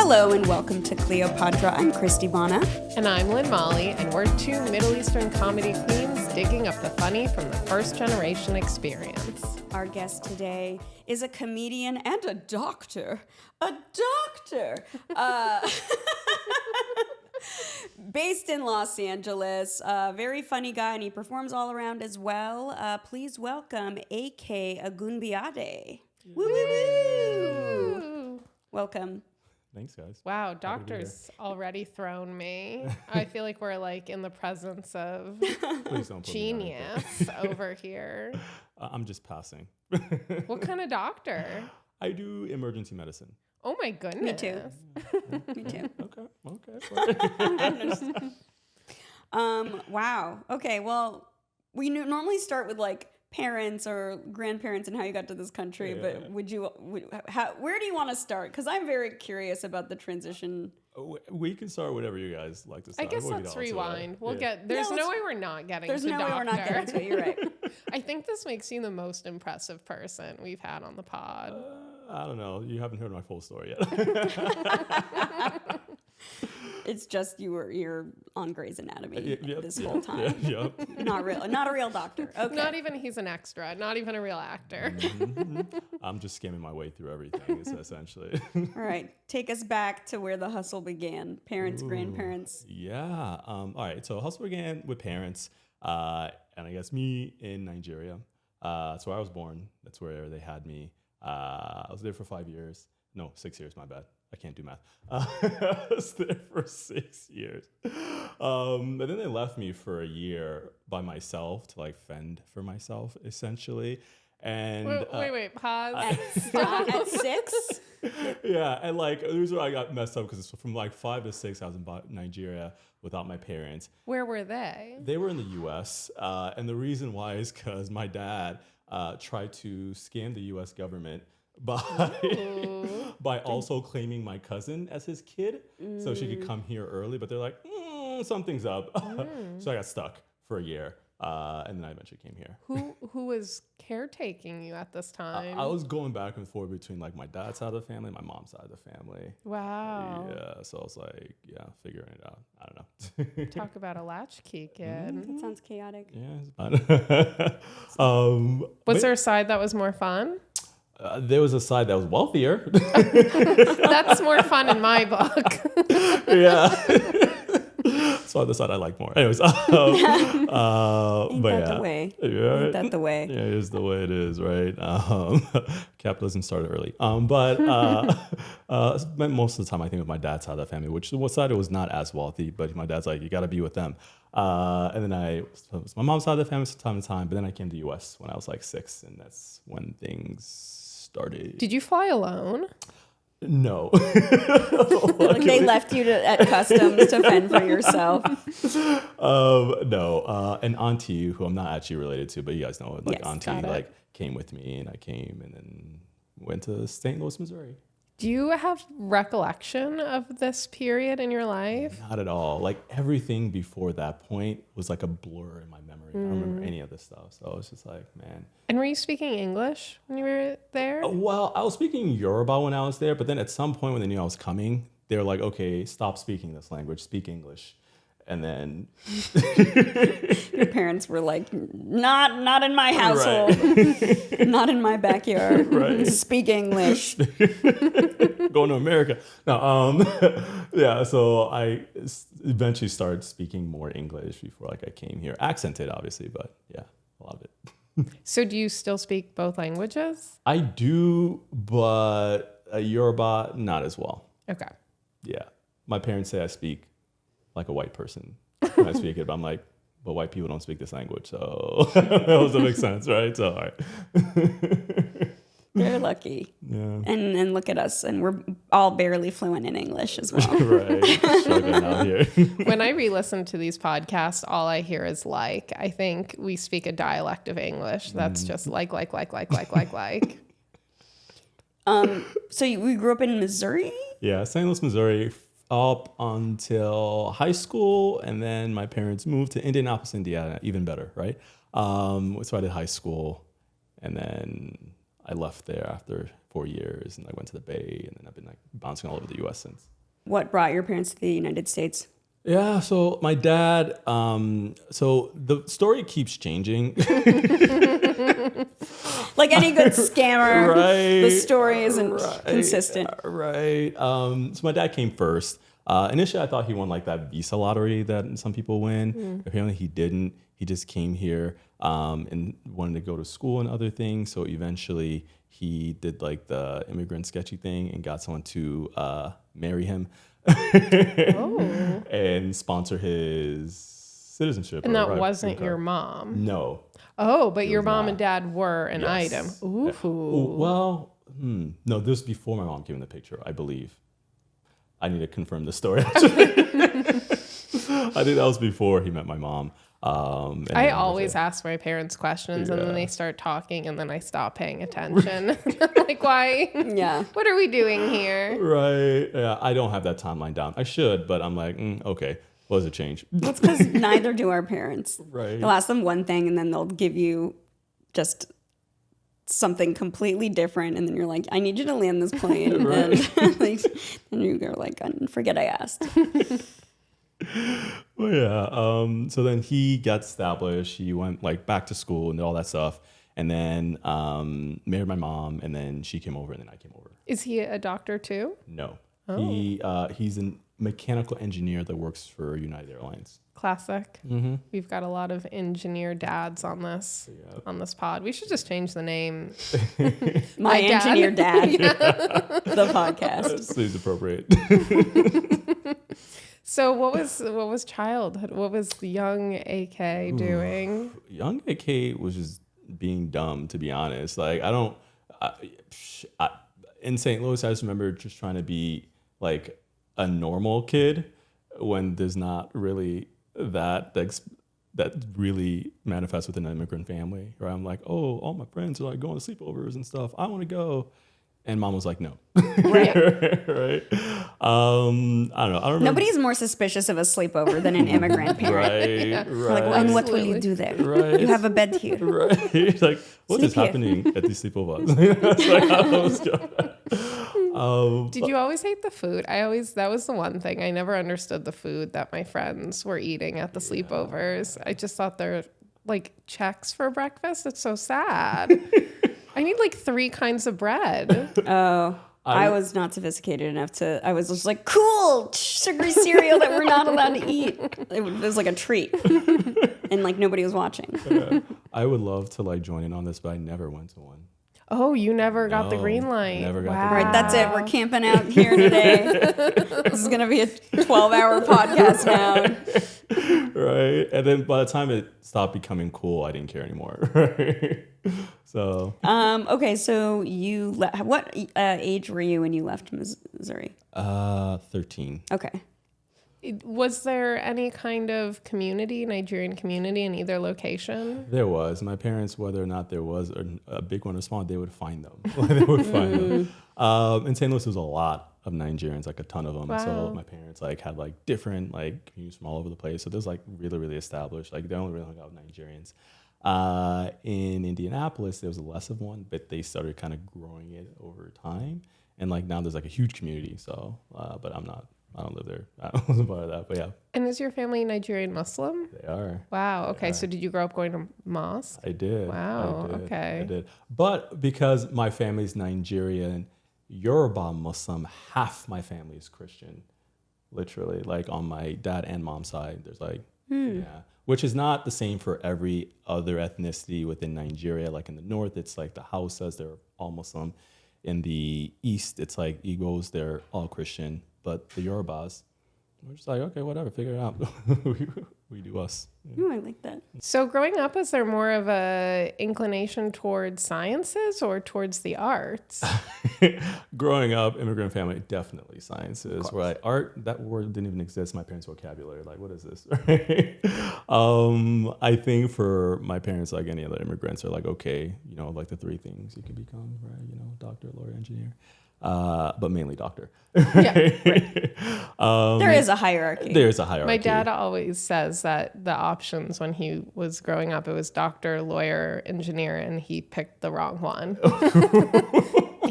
Hello and welcome to Cleopatra. I'm Christy Bonna. And I'm Lynn Molly, and we're two Middle Eastern comedy queens digging up the funny from the first generation experience. Our guest today is a comedian and a doctor. A doctor! Based in Los Angeles, very funny guy, and he performs all around as well. Please welcome A.K. Agunbiade. Woo woo woo! Welcome. Thanks, guys. Wow, doctor's already thrown me. I feel like we're like in the presence of genius over here. I'm just passing. What kind of doctor? I do emergency medicine. Oh my goodness. Me too. Me too. Okay. Wow. Okay. Well, we normally start with like parents or grandparents and how you got to this country, but where do you want to start? Because I'm very curious about the transition. We can start whatever you guys like to start. I guess let's rewind. There's no way we're not getting to doctor. There's no way we're not getting to it. You're right. I think this makes you the most impressive person we've had on the pod. I don't know. You haven't heard my full story yet. It's just you're on Grey's Anatomy this whole time. Not a real doctor. Okay. Not even he's an extra. Not even a real actor. I'm just skimming my way through everything, essentially. All right. Take us back to where the hustle began. Parents, grandparents. Yeah. All right. So hustle began with parents, and I guess me in Nigeria. That's where I was born. That's where they had me. I was there for 5 years. No, 6 years. My bad. I can't do math. I was there for 6 years. And then they left me for a year by myself to like fend for myself, essentially. And wait, pause. At 6? Yeah, and like the reason why I got messed up because from like 5 to 6, I was in Nigeria without my parents. Where were they? They were in the U.S. And the reason why is because my dad tried to scam the U.S. government by also claiming my cousin as his kid so she could come here early. But they're like, something's up. So I got stuck for a year. And then I eventually came here. Who was caretaking you at this time? I was going back and forth between like my dad's side of the family and my mom's side of the family. Wow. Yeah, so I was like, figuring it out. I don't know. Talk about a latchkey kid. That sounds chaotic. Yeah, it's fun. Was there a side that was more fun? There was a side that was wealthier. That's more fun in my book. Yeah. So the side I like more. Anyways. Ain't that the way? Yeah, Ain't that the way? Yeah, it is the way it is, right? Capitalism started early. But spent most of the time, I think, with my dad's side of the family, which what side it was not as wealthy, but my dad's like, you got to be with them. And then it was my mom's side of the family from time to time, but then I came to the U.S. when I was like 6, and that's when things started. Did you fly alone? No. Like they left you at customs to fend for yourself. No. An auntie who I'm not actually related to, but you guys know, like auntie, came with me, and I came and then went to St. Louis, Missouri. Do you have recollection of this period in your life? Not at all. Like everything before that point was like a blur in my memory. I don't remember any of this stuff. So it's just like, man. And were you speaking English when you were there? Well, I was speaking Yoruba when I was there, but then at some point when they knew I was coming, they were like, okay, stop speaking this language, speak English. And then your parents were like, not in my household, right. Not in my backyard. Right. Speak English. Going to America. No, yeah. So I eventually started speaking more English before I came here, accented obviously, but yeah, a lot of it. So do you still speak both languages? I do, but Yoruba not as well. Okay. Yeah, my parents say I speak like a white person when I speak it, but I'm like, but white people don't speak this language, so that doesn't make sense, right? So, all right. They're lucky. Yeah. And look at us, and we're all barely fluent in English as well. Right. Struggling out here. When I re-listen to these podcasts, all I hear is like. I think we speak a dialect of English that's just like. So we grew up in Missouri? Yeah, St. Louis, Missouri, up until high school, and then my parents moved to Indianapolis, Indiana. Even better, right? So I did high school, and then I left there after 4 years, and I went to the Bay, and then I've been like bouncing all over the U.S. since. what brought your parents to the United States? Yeah, so my dad, so the story keeps changing. Like any good scammer, Right, the story isn't consistent. Right. So my dad came first. Initially, I thought he won like that visa lottery that some people win. Apparently, he didn't. He just came here and wanted to go to school and other things. So eventually, he did like the immigrant sketchy thing and got someone to marry him and sponsor his citizenship. And that wasn't your mom? No. Oh, but your mom and dad were an item. Ooh. Well, no, this was before my mom came in the picture, I believe. I need to confirm the story. I think that was before he met my mom. I always ask my parents questions and then they start talking and then I stop paying attention. I'm like, why? Yeah. What are we doing here? Right. Yeah, I don't have that timeline down. I should, but I'm like, okay, what does it change? That's because neither do our parents. Right. You'll ask them one thing and then they'll give you just something completely different. And then you're like, I need you to land this plane. Right. And you go like, forget I asked. Well, yeah. So then he got established. He went like back to school and all that stuff. And then married my mom. And then she came over and then I came over. Is he a doctor too? No. Oh. He's a mechanical engineer that works for United Airlines. Classic. We've got a lot of engineer dads on this pod. We should just change the name. My engineer dad. The podcast. Seems appropriate. So what was childhood? What was the young AK doing? Young AK was just being dumb, to be honest. Like in St. Louis, I just remember just trying to be like a normal kid when there's not really that really manifests within an immigrant family. Where I'm like, oh, all my friends are like going to sleepovers and stuff. I want to go. And mom was like, no. Right. Right. I don't know. I don't remember. Nobody's more suspicious of a sleepover than an immigrant parent. Right. Yeah. Right. Like, and what will you do there? Right. You have a bed here. Right. Like, what is Sleep here. happening at these sleepovers? That's like how it was going. Did you always hate the food? That was the one thing. I never understood the food that my friends were eating at the sleepovers. I just thought they're like Chex for breakfast. It's so sad. I need like 3 kinds of bread. Oh, I was not sophisticated enough to. I was just like, cool, sugary cereal that we're not allowed to eat. It was like a treat, and like nobody was watching. I would love to like join in on this, but I never went to one. Oh, you never got the green light. Never got the All green right, that's it. We're camping out here today. This is gonna be a 12-hour podcast now. Right, and then by the time it stopped becoming cool, I didn't care anymore. Right. So. Okay, so you what age were you when you left Missouri? 13. Okay. Was there any kind of Nigerian community in either location? There was. My parents, whether or not there was a big one or small, they would find them. They would find them. In St. Louis, there was a lot of Nigerians, like a ton of them. Wow. So my parents like had like different like communities from all over the place. So there's like really, really established. Like they only really hung out with Nigerians. In Indianapolis, there was less of one, but they started kind of growing it over time. And like now there's like a huge community. So, but I don't live there. I wasn't part of that, but yeah. And is your family Nigerian Muslim? They are. Wow. Okay. Yeah. So did you grow up going to mosque? I did. Wow. Okay. I did. But because my family's Nigerian, Yoruba Muslim, half my family is Christian. Literally, like on my dad and mom's side, there's like, yeah. Which is not the same for every other ethnicity within Nigeria. Like in the north, it's like the Hausas, they're all Muslim. In the east, it's like Igbos, they're all Christian. But the Yorubas, we're just like, okay, whatever, figure it out. We do us. Oh, I like that. So growing up, was there more of a inclination towards sciences or towards the arts? Growing up, immigrant family, definitely sciences. Right? Art, that word didn't even exist in my parents' vocabulary. Like, what is this? I think for my parents, like any other immigrants, are like, okay, you know, like the 3 things you can become, right? You know, doctor, lawyer, engineer. But mainly doctor. Yeah, right. There is a hierarchy. There's a hierarchy. My dad always says that the options when he was growing up, it was doctor, lawyer, engineer, and he picked the wrong one.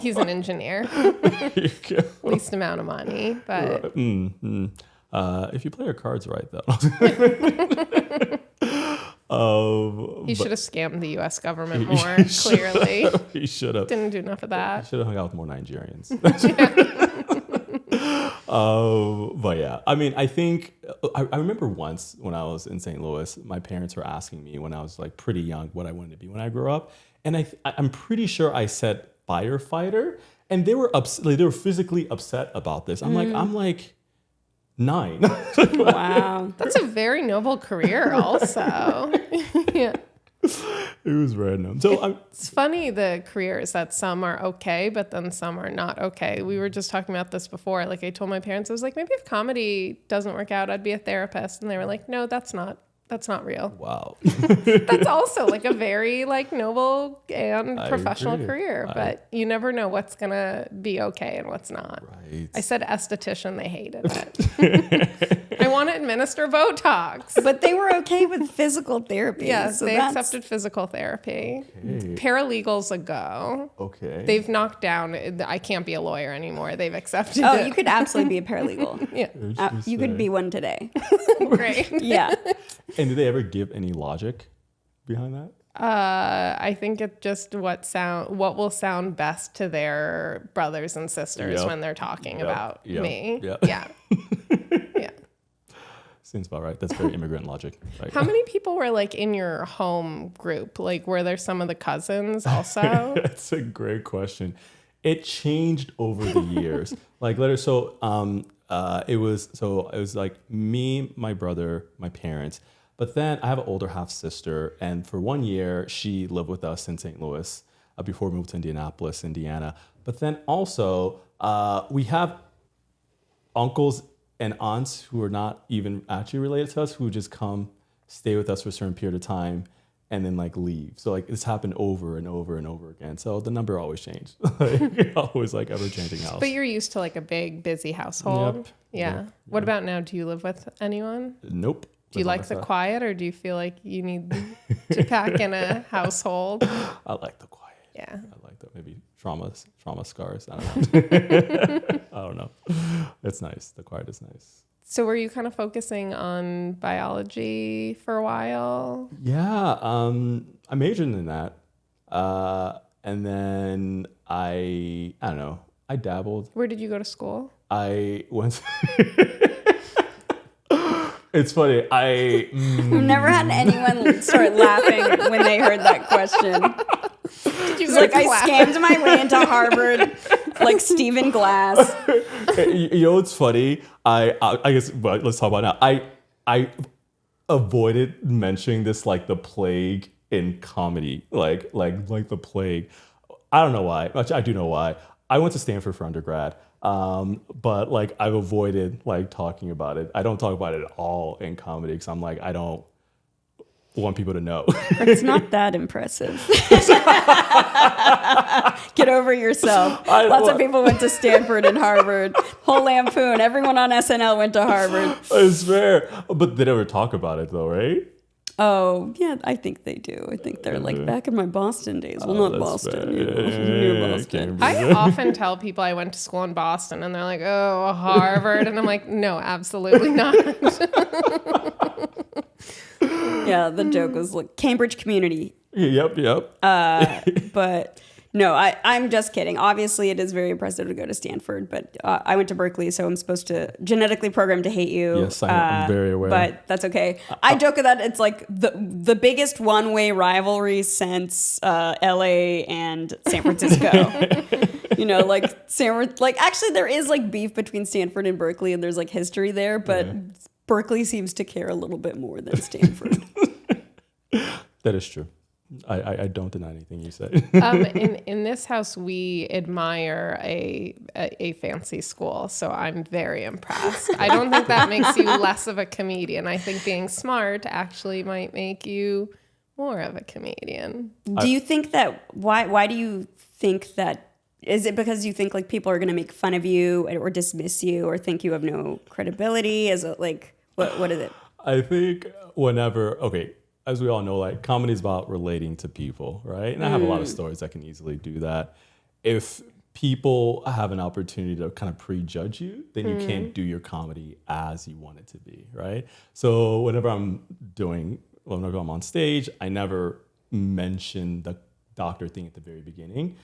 He's an engineer. There you go. Least amount of money, but If you play your cards right, though. he should have scammed the U.S. government more, He clearly. He should have. Didn't do enough of that. Should have hung out with more Nigerians. But yeah, I mean, I think I remember once when I was in St. Louis, my parents were asking me when I was like pretty young what I wanted to be when I grew up, and I'm pretty sure I said firefighter, and they were they were physically upset about this. I'm like 9. Wow. That's a very noble career, also. Yeah. It was random. So It's funny, the careers that some are okay, but then some are not okay. We were just talking about this before. Like, I told my parents, I was like, maybe if comedy doesn't work out, I'd be a therapist. And they were like, no, that's not real. wow. That's also like a very like noble and professional agree. career, but you never know what's going to be okay and what's not. Right. I said esthetician, they hated it. I want to administer Botox. But they were okay with physical therapy. Yes, so they that's- accepted physical therapy. Okay. Paralegals a go. Okay. They've knocked down, I can't be a lawyer anymore. They've accepted Oh, it. you could absolutely be a paralegal. Yeah, You could be one today. great. Yeah. And did they ever give any logic behind that? I think it's just what will sound best to their brothers and sisters Yep. when they're talking Yep. about Yep. me. Yep. Yeah. Yeah. Seems about right. That's very immigrant logic. Right? How many people were like in your home group? Like, were there some of the cousins also? That's a great question. It changed over the years. Like later, it was like me, my brother, my parents. But then I have an older half sister, and for 1 year she lived with us in St. Louis before we moved to Indianapolis, Indiana. But then also we have uncles and aunts who are not even actually related to us who just come stay with us for a certain period of time and then like leave. So like this happened over and over and over again. So the number always changed. Like, always like ever changing house. But you're used to like a big, busy household. Yep. Yeah. Yep. What about now? Do you live with anyone? Nope. Do you Live by like the myself. quiet, or do you feel like you need to pack in a household? I like the quiet. Yeah. I like that. Maybe trauma scars. I don't know. I don't know. It's nice. The quiet is nice. So were you kind of focusing on biology for a while? Yeah. I majored in that. And then I don't know. I dabbled. Where did you go to school? I went. It's funny. I've never had anyone start laughing when they heard that question. Did you It's go like to I class? scammed my way into Harvard, like Stephen Glass. You know what's funny? I guess. But let's talk about it now. I avoided mentioning this like the plague in comedy, like the plague. I don't know why. Actually, I do know why. I went to Stanford for undergrad, but like I've avoided like talking about it. I don't talk about it at all in comedy because I'm like I don't want people to know. It's not that impressive. Get over yourself. Lots of people went to Stanford and Harvard. Whole Lampoon. Everyone on SNL went to Harvard. It's fair, but they never talk about it though, right? Oh, yeah, I think they do. I think they're like back in my Boston days. Well, not That's Boston. fair. Near Boston. I often tell people I went to school in Boston, and they're like, "Oh, Harvard," and I'm like, "No, absolutely not." Yeah, the joke was like Cambridge Community. Yep. But no, I'm just kidding. Obviously, it is very impressive to go to Stanford, but I went to Berkeley, so I'm supposed to genetically programmed to hate you. Yes, I'm very aware. But that's okay. I joke that it's like the biggest one-way rivalry since LA and San Francisco. You know, like actually there is like beef between Stanford and Berkeley, and there's like history there, but Berkeley seems to care a little bit more than Stanford. That is true. I don't deny anything you said. In this house, we admire a fancy school, so I'm very impressed. I don't think that makes you less of a comedian. I think being smart actually might make you more of a comedian. Do you think that why do you think that? Is it because you think like people are going to make fun of you or dismiss you or think you have no credibility? Is it like what is it? I think as we all know, like comedy is about relating to people, right? And I have a lot of stories that can easily do that. If people have an opportunity to kind of prejudge you, then you can't do your comedy as you want it to be, right? So whenever I'm on stage, I never mention the doctor thing at the very beginning.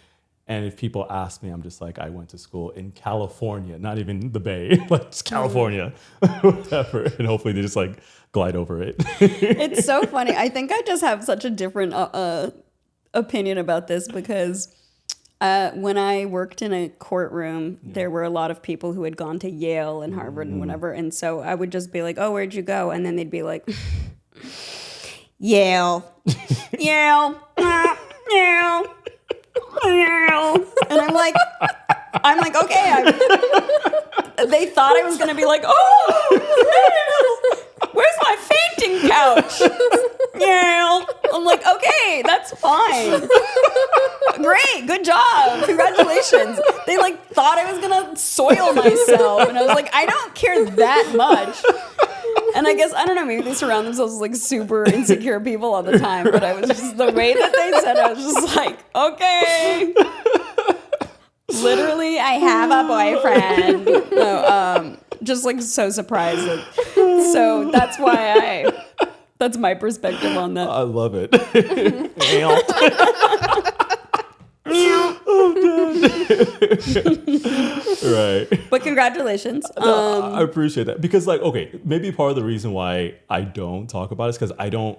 And if people ask me, I'm just like, I went to school in California, not even the Bay, like just California, whatever. And hopefully they just like glide over it. It's so funny. I think I just have such a different opinion about this because when I worked in a courtroom, there were a lot of people who had gone to Yale and Harvard and whatever. And so I would just be like, oh, where'd you go? And then they'd be like, Yale, Yale, Yale. And I'm like, okay. They thought I was gonna be like, oh, where's my fainting couch? Yeah. I'm like, okay, that's fine. Great, good job, congratulations. They like thought I was gonna soil myself, and I was like, I don't care that much. And I guess, I don't know, maybe they surround themselves with like super insecure people all the time, but I was just, the way that they said it, I was just like, okay. Literally, I have a boyfriend. No, just like so surprised. So that's why that's my perspective on that. I love it. Right. But congratulations. I appreciate that because like, okay, maybe part of the reason why I don't talk about it is because I don't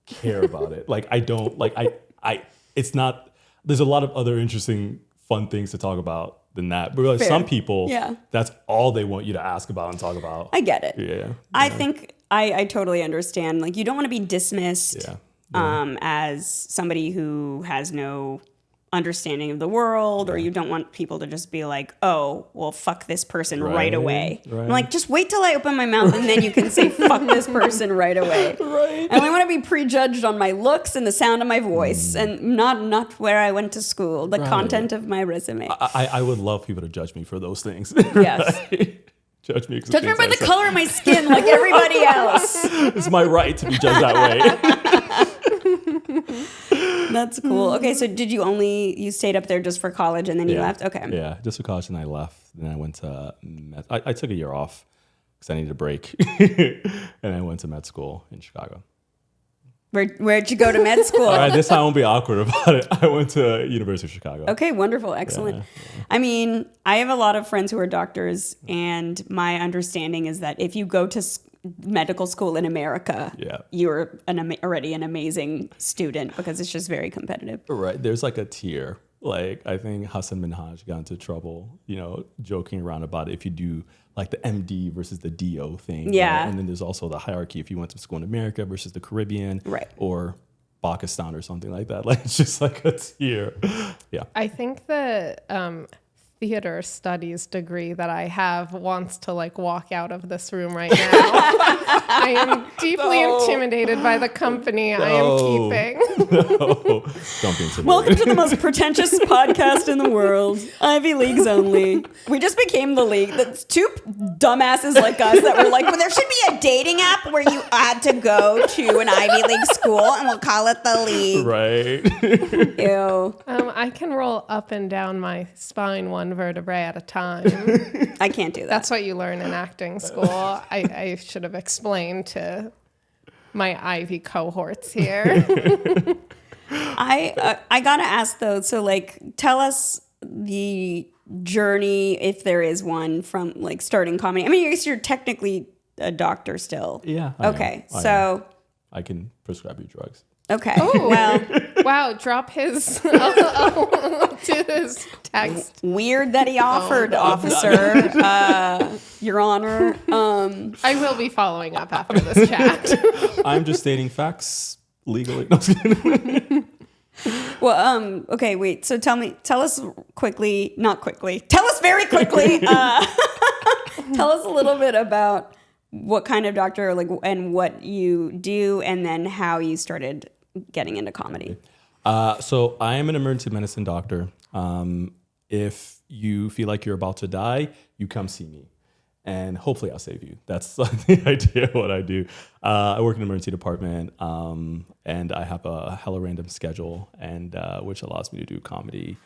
care about it. Like I don't like, it's not, there's a lot of other interesting, fun things to talk about than that. But like some people, that's all they want you to ask about and talk about. I get it. Yeah. I think I totally understand. Like you don't want to be dismissed as somebody who has no understanding of the world, or you don't want people to just be like, oh, well, fuck this person right away. I'm like, just wait till I open my mouth and then you can say fuck this person right away. Right. And I want to be prejudged on my looks and the sound of my voice and not where I went to school, the content of my resume. I would love people to judge me for those things. Yes. Judge me by the color of my skin like everybody else. It's my right to be judged that way. That's cool. Okay, so you stayed up there just for college and then you left? Okay. Yeah, just for college and I left. Then I went to I took a year off because I needed a break. And I went to med school in Chicago. Where'd you go to med school? All right, this time I won't be awkward about it. I went to University of Chicago. Okay, wonderful, excellent. Yeah. I mean, I have a lot of friends who are doctors, and my understanding is that if you go to medical school in America, you're already an amazing student because it's just very competitive. Right, there's like a tier. Like I think Hassan Minhaj got into trouble, joking around about it. If you do like the MD versus the DO thing. Yeah. Right? And then there's also the hierarchy if you went to school in America versus the Caribbean. Right. Or Pakistan or something like that. Like it's just like a tier. Yeah. I think the theater studies degree that I have wants to like walk out of this room right now. I am deeply intimidated by the company I am keeping. Don't be intimidated. Welcome to the most pretentious podcast in the world. Ivy Leagues only. We just became the league. That's two dumbasses like us that were like, well, there should be a dating app where you had to go to an Ivy League school and we'll call it the league. Right. Ew. I can roll up and down my spine one vertebrae at a time. I can't do that. That's what you learn in acting school. I should have explained to my Ivy cohorts here. I gotta ask though, so like tell us the journey, if there is one, from like starting comedy. I mean, I guess you're technically a doctor still. Yeah. I can prescribe you drugs. Okay. Oh, well, wow. Drop his to his text. Weird that he offered, officer. Your Honor. I will be following up after this chat. I'm just stating facts legally. No, I'm just kidding. Well, okay, wait. So tell us quickly, not quickly, tell us very quickly. Tell us a little bit about what kind of doctor, like, and what you do, and then how you started getting into comedy. So I am an emergency medicine doctor. If you feel like you're about to die, you come see me. And hopefully I'll save you. That's the idea of what I do. I work in the emergency department, and I have a hella random schedule, and which allows me to do comedy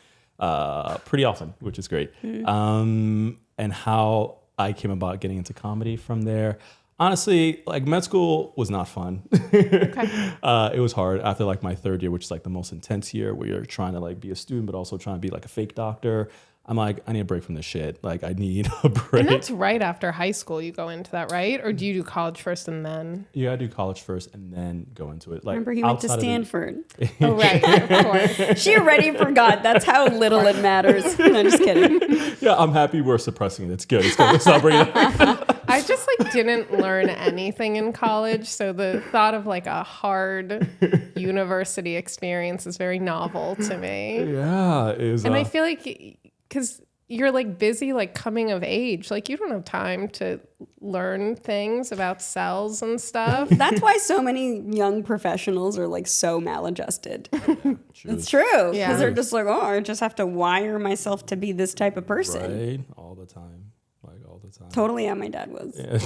pretty often, which is great. And how I came about getting into comedy from there. Honestly, like med school was not fun. It was hard after like my third year, which is like the most intense year where you're trying to like be a student, but also trying to be like a fake doctor. I'm like, I need a break from this shit. Like I need a break. And that's right after high school you go into that, right? Or do you do college first and then? You gotta do college first and then go into it. Like, Remember, he went to Stanford. Oh, right, of course. She already forgot. That's how little it matters. No, just kidding. Yeah, I'm happy we're suppressing it. It's good. It's good. Let's not bring it up. I just like didn't learn anything in college, so the thought of like a hard university experience is very novel to me. Yeah, it is. And I feel like because you're like busy like coming of age, like you don't have time to learn things about cells and stuff. That's why so many young professionals are like so maladjusted. It's true. Because Yeah. they're just like, oh, I just have to wire myself to be this type of person. Right? All the time. Like all the time. Totally how my dad was. Yeah.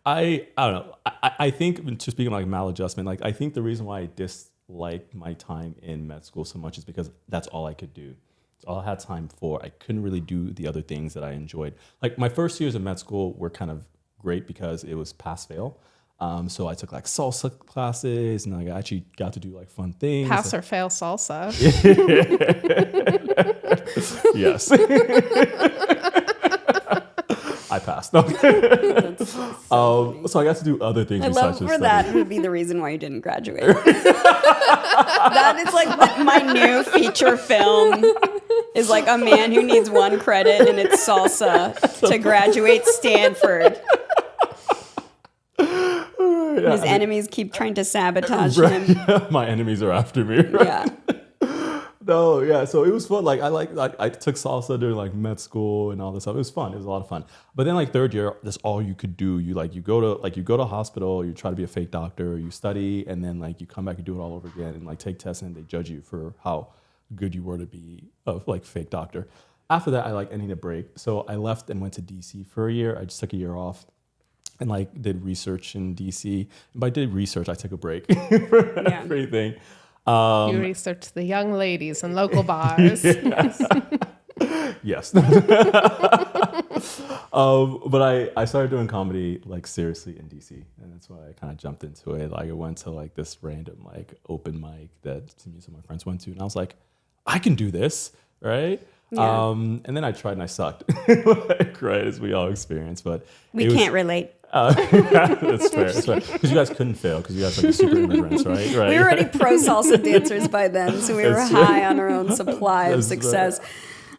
I don't know. I think, to speak of like maladjustment, like I think the reason why I disliked my time in med school so much is because that's all I could do. It's all I had time for. I couldn't really do the other things that I enjoyed. Like my first years of med school were kind of great because it was pass-fail. So I took like salsa classes and like, I actually got to do like fun things. Pass or fail salsa. Yes. I passed. No. So I got to do other things. I love besides for just that study. would be the reason why you didn't graduate. That is like my new feature film is like a man who needs one credit and it's salsa to graduate Stanford. His enemies keep trying to sabotage him. My enemies are after me. Right? Yeah. No, yeah. So it was fun. Like I took salsa during like med school and all this stuff. It was fun. It was a lot of fun. But then like third year, that's all you could do. You go to a hospital. You try to be a fake doctor. You study, and then like you come back and do it all over again, and like take tests, and they judge you for how good you were to be a like fake doctor. After that, I need a break. So I left and went to DC for a year. I just took a year off. And like did research in DC. And by did research, I took a break for everything. You research the young ladies in local bars. Yes. But I started doing comedy like seriously in DC, and that's why I kind of jumped into it. Like I went to like this random like open mic that me and some of my friends went to, and I was like, I can do this, right? Yeah. And then I tried and I sucked, like, right, as we all experience. But We can't relate. That's fair. Because you guys couldn't fail because you guys like super immigrants, right? Right. We were already pro salsa dancers by then, so we were That's high on our own supply of That's success.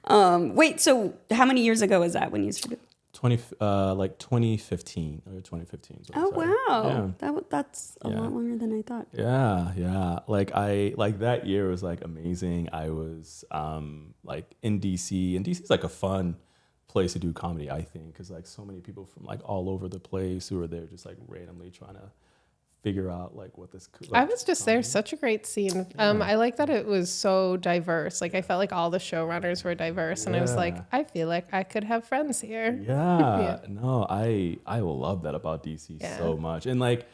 Wait, so how many years ago was that when you started? 2015 or 2015. is when I Oh started. wow, Yeah. that's a lot longer than I thought. Yeah. Like that year was like amazing. I was like in DC, and DC is like a fun place to do comedy, I think, because like so many people from like all over the place who are there just like randomly trying to figure out like what this could. I was just there. Such a great scene. I like that it was so diverse. Like I felt like all the showrunners were diverse, and I was like, I feel like I could have friends here. Yeah. No, I love that about DC so much, and like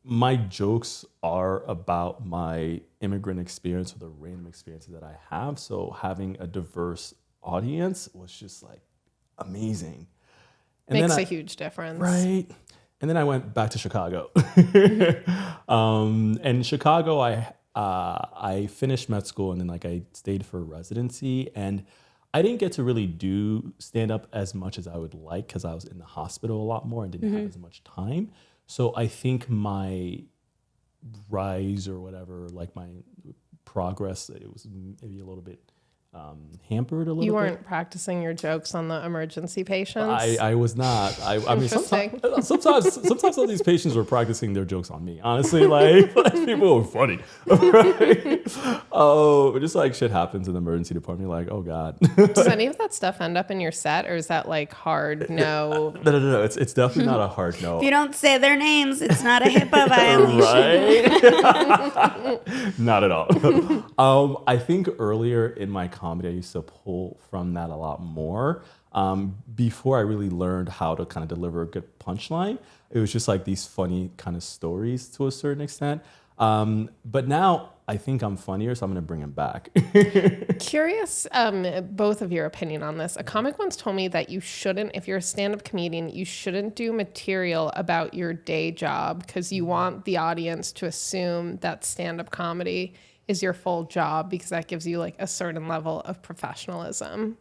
my jokes are about my immigrant experience or the random experiences that I have. So having a diverse audience was just like amazing. And Makes then a huge difference. Right. And then I went back to Chicago. And Chicago, I finished med school, and then like I stayed for residency, and I didn't get to really do stand up as much as I would like because I was in the hospital a lot more and didn't have as much time. So I think my rise or whatever, like my progress, it was maybe a little bit hampered a little bit. You weren't practicing your jokes on the emergency patients? I was not. I mean, Interesting. sometimes some of these patients were practicing their jokes on me. Honestly, like people were funny. Right? Oh, just like shit happens in the emergency department. You're like, oh god. Does any of that stuff end up in your set, or is that like hard no? No. It's definitely not a hard no. If you don't say their names, it's not a HIPAA violation. Right? Not at all. I think earlier in my comedy, I used to pull from that a lot more. Before I really learned how to kind of deliver a good punchline, it was just like these funny kind of stories to a certain extent. But now I think I'm funnier, so I'm going to bring him back. Curious, both of your opinion on this. A comic once told me that you shouldn't, if you're a stand-up comedian, you shouldn't do material about your day job because you want the audience to assume that stand-up comedy is your full job because that gives you like a certain level of professionalism.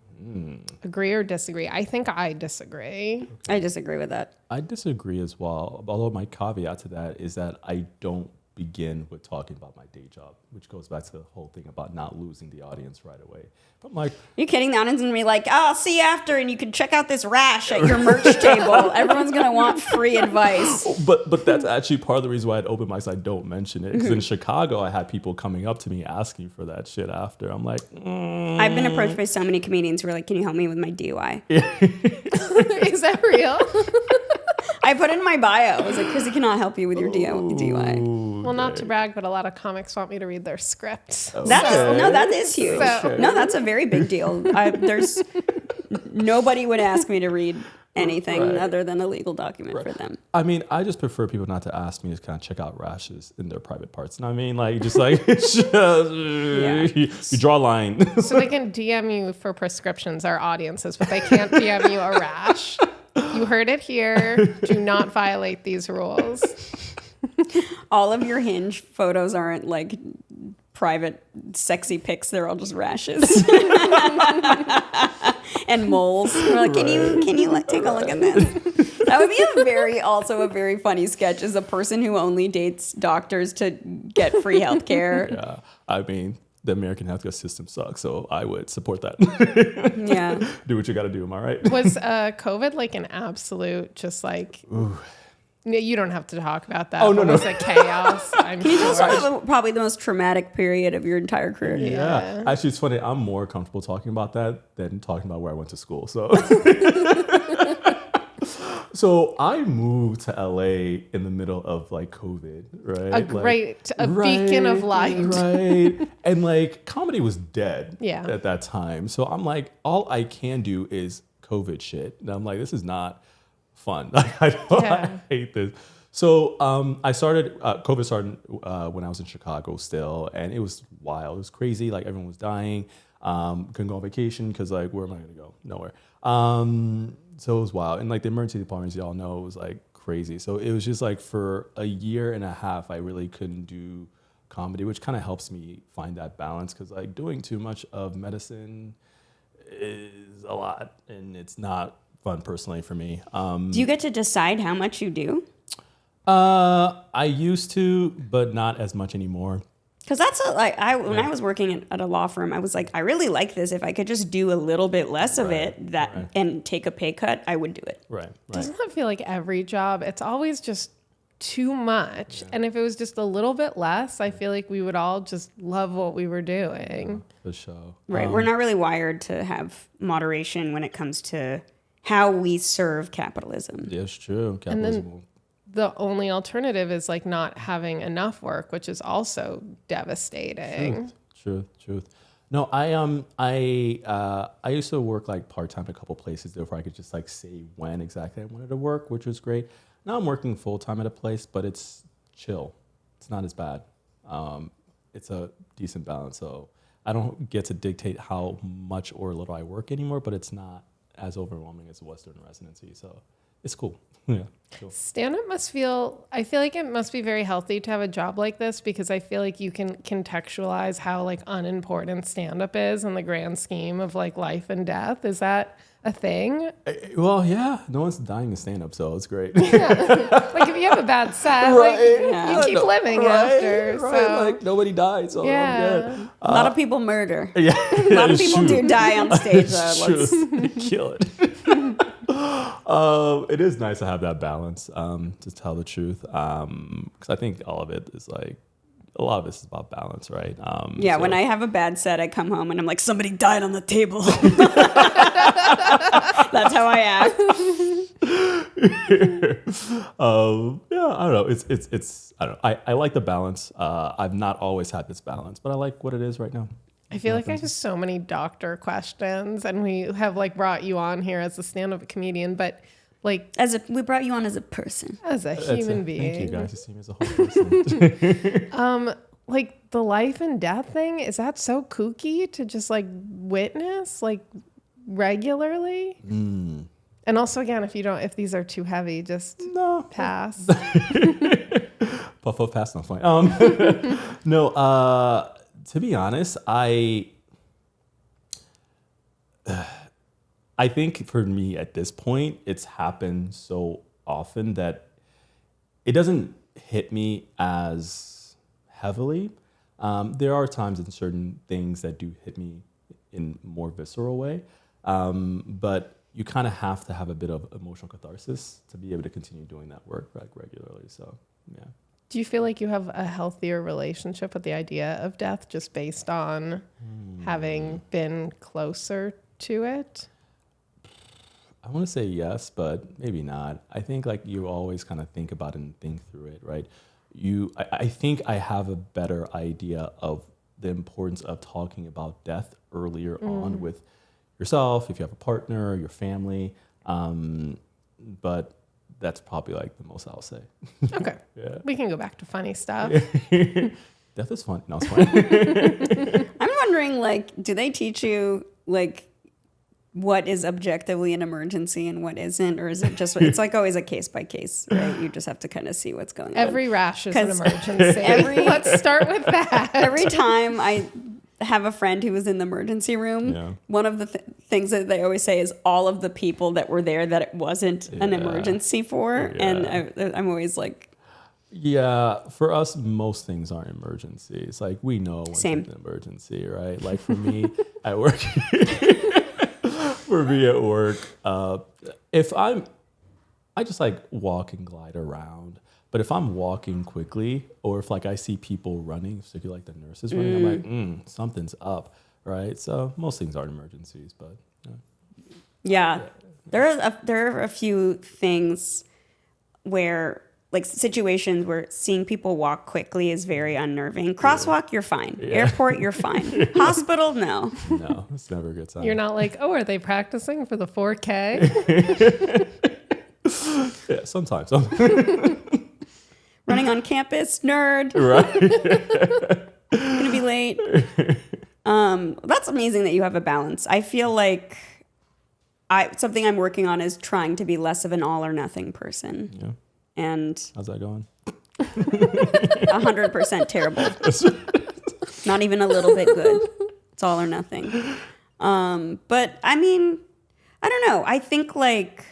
Agree or disagree? I think I disagree. I disagree with that. I disagree as well. Although my caveat to that is that I don't begin with talking about my day job, which goes back to the whole thing about not losing the audience right away. But I'm like, You're kidding? The audience is gonna be like, "Oh, I'll see you after, and you can check out this rash at your merch table." Everyone's gonna want free advice. but that's actually part of the reason why at open mics I don't mention it. Because in Chicago, I had people coming up to me asking for that shit after. I'm like, I've been approached by so many comedians who are like, "Can you help me with my DUI?" Is that real? I put in my bio. I was like, "Chrissy cannot help you with your DUI." Well, not to brag, but a lot of comics want me to read their scripts. That is huge. So- No, that's a very big deal. There's nobody would ask me to read anything other than a legal document for them. I mean, I just prefer people not to ask me to kind of check out rashes in their private parts. And I mean, like, just like, you draw a line. So they can DM you for prescriptions, our audiences, but they can't DM you a rash. You heard it here. Do not violate these rules. All of your Hinge photos aren't like private sexy pics. They're all just rashes and moles. We're like, can you take a look at this? That would be a very funny sketch. Is a person who only dates doctors to get free healthcare. Yeah, I mean, the American healthcare system sucks, so I would support that. Yeah. Do what you got to do. Am I right? Was COVID like an absolute just like... No, you don't have to talk about that. Oh, no. Was it chaos? I'm Can you tell us sure. about probably the most traumatic period of your entire career? Yeah. Actually, it's funny. I'm more comfortable talking about that than talking about where I went to school. So, so I moved to LA in the middle of like COVID, right? Beacon of light. Right. And like comedy was dead Yeah. at that time. So I'm like, all I can do is COVID shit. And I'm like, this is not fun. I hate this. So COVID started when I was in Chicago still, and it was wild. It was crazy. Like everyone was dying. Couldn't go on vacation because like, where am I going to go? Nowhere. So it was wild. And like the emergency departments, y'all know, it was like crazy. So it was just like for a year and a half, I really couldn't do comedy, which kind of helps me find that balance because like doing too much of medicine is a lot, and it's not fun personally for me. Do you get to decide how much you do? I used to, but not as much anymore. Because that's when I was working at a law firm, I was like, I really like this. If I could just do a little bit less of it and take a pay cut, I would do it. Right. Doesn't that feel like every job? It's always just too much. Yeah. And if it was just a little bit less, I feel like we would all just love what we were doing. For sure. Right. We're not really wired to have moderation when it comes to how we serve capitalism. Yeah, it's true. Capitalism. And then the only alternative is like not having enough work, which is also devastating. Truth. No, I used to work like part-time at a couple places there where I could just like say when exactly I wanted to work, which was great. Now I'm working full-time at a place, but it's chill. It's not as bad. It's a decent balance. So I don't get to dictate how much or little I work anymore, but it's not as overwhelming as it was during residency. So it's cool. Yeah. Cool. Stand-up I feel like it must be very healthy to have a job like this because I feel like you can contextualize how like unimportant stand-up is in the grand scheme of like life and death. Is that a thing? Well, yeah. No one's dying to stand-up, so it's great. Yeah. Like if you have a bad set, you keep living after. Right. So. Like nobody died, so I'm good. A lot of people murder. Yeah. A lot of people do die on stage. Let's kill it. It is nice to have that balance, to tell the truth. Because I think all of it is like, a lot of this is about balance, right? When I have a bad set, I come home and I'm like, somebody died on the table. That's how I act. I don't know. It's I don't know. I like the balance. I've not always had this balance, but I like what it is right now. I feel like I have so many doctor questions, and we have like brought you on here as a stand-up comedian, but like we brought you on as a person, as a human being. Thank you guys. You see me as a whole person. like the life and death thing, is that so kooky to just like witness like regularly? And also, again, if these are too heavy, just pass. Puff pass, not fine. No, to be honest, I think for me at this point, it's happened so often that it doesn't hit me as heavily. There are times in certain things that do hit me in a more visceral way, but you kind of have to have a bit of emotional catharsis to be able to continue doing that work regularly. So, yeah. Do you feel like you have a healthier relationship with the idea of death just based on having been closer to it? I want to say yes, but maybe not. I think like you always kind of think about it and think through it, right? I think I have a better idea of the importance of talking about death earlier on with yourself, if you have a partner, your family. But that's probably like the most I'll say. Okay. Yeah. We can go back to funny stuff. Death is fun. No, it's fine. I'm wondering, like, do they teach you, like, what is objectively an emergency and what isn't? Or is it just, it's like always a case by case, right? You just have to kind of see what's going on. Every rash is an emergency. Let's start with that. Every time I have a friend who was in the emergency room, one of the things that they always say is all of the people that were there that it wasn't an emergency for. And I'm always like, yeah, for us, most things aren't emergencies. Like we know when it's an emergency, right? Like for me at work, if I just like walk and glide around. But if I'm walking quickly, or if like I see people running, particularly like the nurses running, I'm like, something's up, right? So most things aren't emergencies, but yeah. There are a few things where, like, situations where seeing people walk quickly is very unnerving. Crosswalk, you're fine. Airport, you're fine. Hospital, no. No, it's never a good sign. You're not like, oh, are they practicing for the 4K? Yeah, sometimes. Running on campus, nerd. Right. Gonna be late. That's amazing that you have a balance. I feel like something I'm working on is trying to be less of an all or nothing person. Yeah. And how's that going? 100% terrible. Not even a little bit good. It's all or nothing. But I mean, I don't know. I think like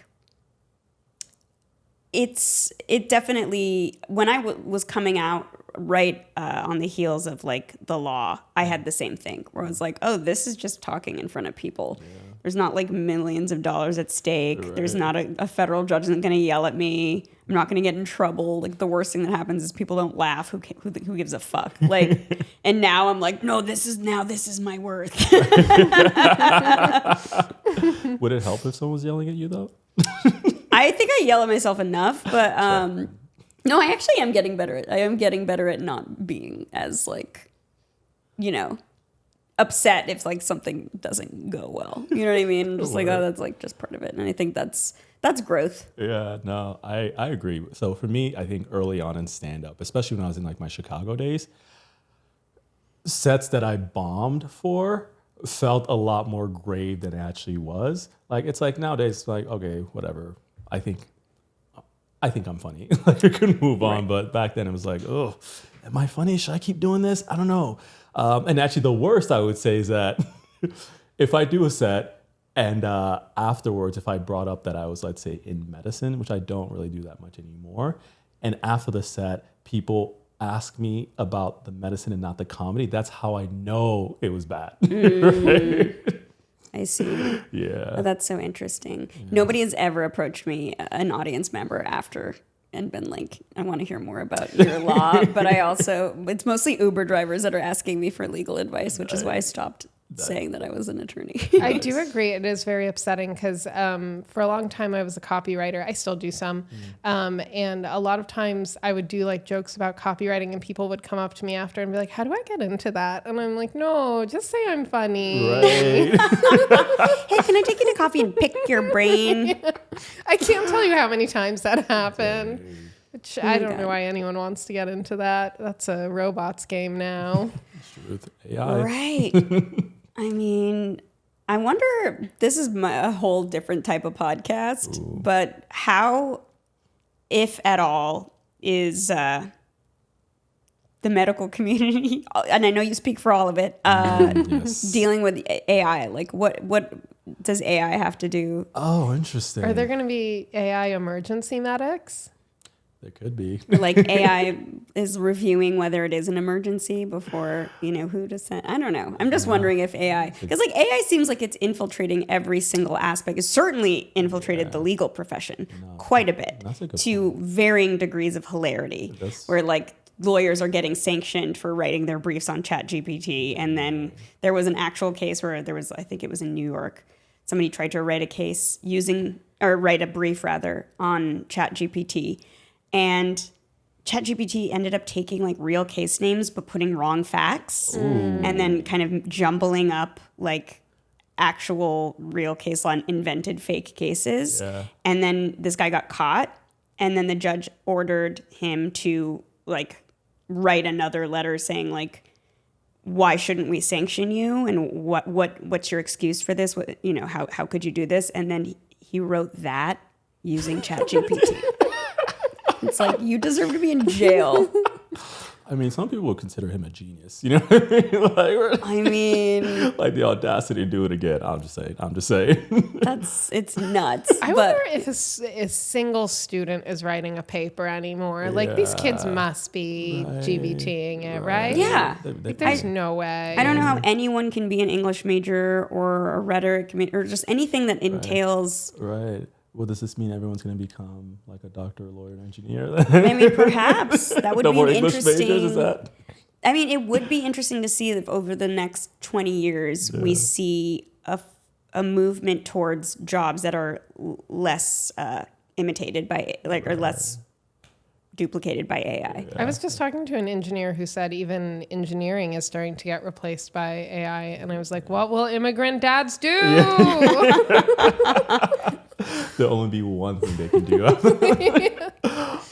it definitely, when I was coming out right on the heels of like the law, I had the same thing where I was like, oh, this is just talking in front of people. Yeah. There's not like millions of dollars at stake. Right. There's not a federal judge isn't going to yell at me. I'm not going to get in trouble. Like the worst thing that happens is people don't laugh. Who gives a fuck? Like, and now I'm like, no, this is my worth. Would it help if someone was yelling at you though? I think I yell at myself enough, but no, I actually am getting better. I am getting better at not being as like, you know, upset if like something doesn't go well. You know what I mean? I'm just like, oh, that's like just part of it. And I think that's growth. Yeah, no, I agree. So for me, I think early on in stand-up, especially when I was in like my Chicago days, sets that I bombed for felt a lot more grave than it actually was. Like it's like nowadays, it's like, okay, whatever. I think I'm funny. Like I could move on, but back then it was like, oh, am I funny? Should I keep doing this? I don't know. And actually, the worst I would say is that if I do a set and afterwards, if I brought up that I was, let's say, in medicine, which I don't really do that much anymore, and after the set, people ask me about the medicine and not the comedy, that's how I know it was bad. Right? I see. Yeah. Oh, that's so interesting. Yeah. Nobody has ever approached me, an audience member, after and been like, I want to hear more about your law. But it's mostly Uber drivers that are asking me for legal advice, which is why I stopped saying that I was an attorney. I do agree. It is very upsetting because for a long time I was a copywriter. I still do some. And a lot of times I would do like jokes about copywriting and people would come up to me after and be like, how do I get into that? And I'm like, no, just say I'm funny. Right. Hey, can I take you to coffee and pick your brain? I can't tell you how many times that happened. Which I don't know why anyone wants to get into that. That's a robots game now. Truth, AI. Right. I mean, I wonder, this is a whole different type of podcast, but how, if at all, is the medical community, and I know you speak for all of it, Yes. dealing with AI? Like, what does AI have to do? Oh, interesting. Are there going to be AI emergency medics? There could be. Like AI is reviewing whether it is an emergency before, who to send. I don't know. I'm just wondering if AI, because like AI seems like it's infiltrating every single aspect. It's certainly infiltrated the legal profession quite a bit That's a good to varying degrees of hilarity, where like lawyers are getting sanctioned for writing their briefs on ChatGPT. And then there was an actual case where I think it was in New York, somebody tried to write a brief rather on ChatGPT. And ChatGPT ended up taking like real case names, but putting wrong facts and then kind of jumbling up like actual real case law and invented fake cases. Yeah. And then this guy got caught. And then the judge ordered him to like write another letter saying like, why shouldn't we sanction you? And what's your excuse for this? How could you do this? And then he wrote that using ChatGPT. It's like, you deserve to be in jail. I mean, some people would consider him a genius. You know what I mean? Like the audacity to do it again. I'm just saying. It's nuts. I wonder if a single student is writing a paper anymore. Like these kids must be GBTing it, right? Yeah. Like, there's no way. I don't know how anyone can be an English major or a rhetoric or just anything that entails. Right. Well, does this mean everyone's going to become like a doctor, lawyer, and engineer? I mean, perhaps that would No be more an English interesting. majors, is that? I mean, it would be interesting to see if over the next 20 years we see a movement towards jobs that are less imitated by or less duplicated by AI. I was just talking to an engineer who said even engineering is starting to get replaced by AI. And I was like, what will immigrant dads do? There'll only be one thing they can do.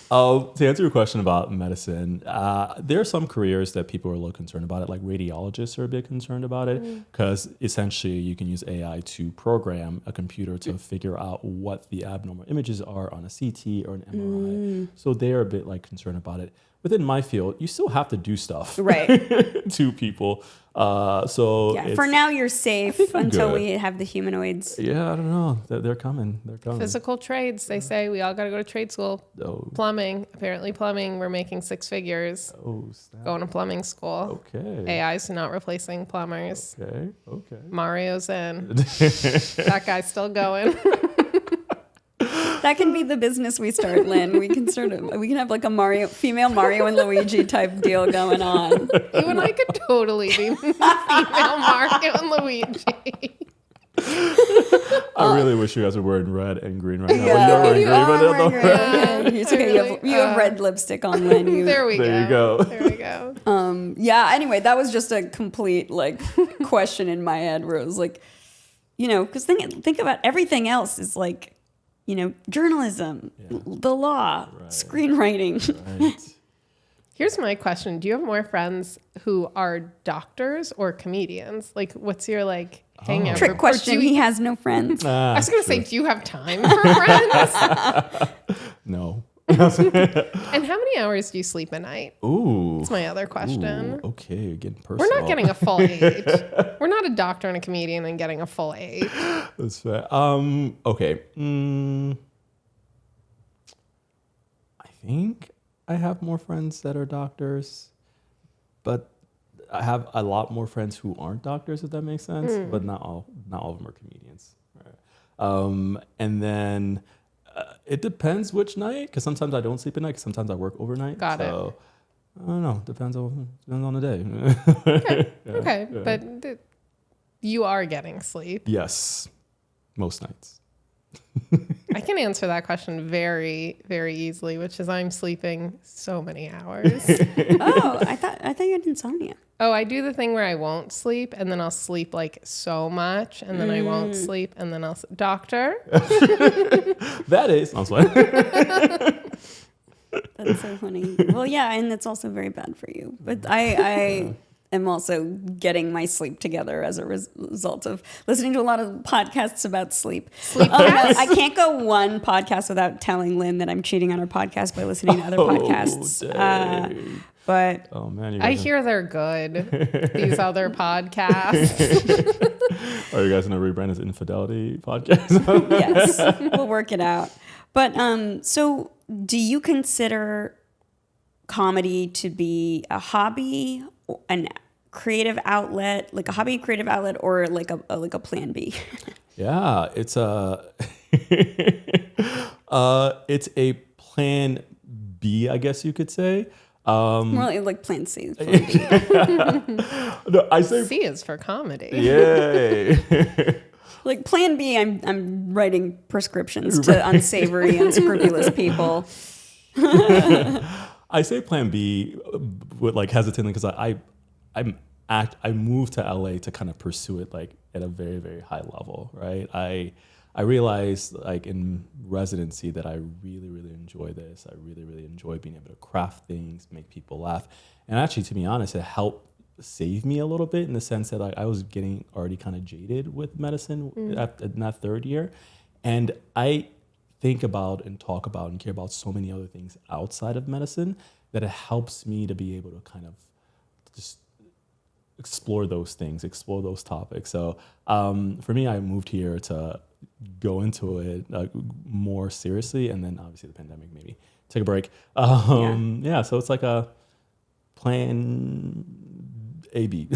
To answer your question about medicine, there are some careers that people are a little concerned about it, like radiologists are a bit concerned about it, because essentially you can use AI to program a computer to figure out what the abnormal images are on a CT or an MRI. So they're a bit like concerned about it. Within my field, you still have to do stuff to people. For now, you're safe until good. we have the humanoids. Yeah, I don't know. They're coming. They're coming. Physical trades, they say we all got to go to trade school. Oh. Plumbing, apparently plumbing, we're making 6 figures. Oh, snap. Going to plumbing school. Okay. AI's not replacing plumbers. Okay. Mario's in. That guy's still going. That can be the business we start, Lynn. We can have like a female Mario and Luigi type deal going on. You and I could totally be female Mario and Luigi. I really wish you guys were wearing red and green right now. Yeah, But you you're wearing green, are but wearing green. It's okay. You have red lipstick on, Lynn. There we go. There we go. Yeah. Anyway, that was just a complete like question in my head where it was like, because think about everything else is like, journalism, the law, screenwriting. Right. Here's my question. Do you have more friends who are doctors or comedians? Like, what's your hangout? Trick group? question. He has no friends. I was going to say, do you have time for friends? No. And how many hours do you sleep a night? Ooh. That's my other question. Ooh, okay, you're getting personal. We're not getting a full 8. We're not a doctor and a comedian and getting a full 8. That's fair. Okay. I think I have more friends that are doctors, but I have a lot more friends who aren't doctors, if that makes sense. But not all of them are comedians. Right? And then it depends which night, because sometimes I don't sleep at night, because sometimes I work overnight. Got it. I don't know. Depends on the day. Okay. But you are getting sleep. Yes, most nights. I can answer that question very, very easily, which is I'm sleeping so many hours. Oh, I thought you had insomnia. Oh, I do the thing where I won't sleep and then I'll sleep so much and then I won't sleep and then Doctor? That is. I'm sorry. That's so funny. Well, yeah, and it's also very bad for you. But I am also getting my sleep together as a result of listening to a lot of podcasts about sleep. I can't go one podcast without telling Lynn that I'm cheating on her podcast by listening to other podcasts. But oh man, I hear they're good. These other podcasts. Are you guys gonna rebrand as Infidelity Podcast? yes, we'll work it out. But so do you consider comedy to be a hobby, an creative outlet, like a hobby and creative outlet, or like a plan B? Yeah, it's a it's a plan B, I guess you could say. More like plan C. Plan B. No, I say C is for comedy. yay. Like plan B, I'm writing prescriptions to unsavory, unscrupulous people. I say plan B with like hesitantly because I moved to LA to kind of pursue it like at a very, very high level, right? I realized like in residency that I really, really enjoy this. I really, really enjoy being able to craft things, make people laugh. And actually, to be honest, it helped save me a little bit in the sense that I was getting already kind of jaded with medicine in that third year. And I think about and talk about and care about so many other things outside of medicine that it helps me to be able to kind of just explore those things, explore those topics. So for me, I moved here to go into it more seriously, and then obviously the pandemic maybe take a break. So it's like a plan A/B.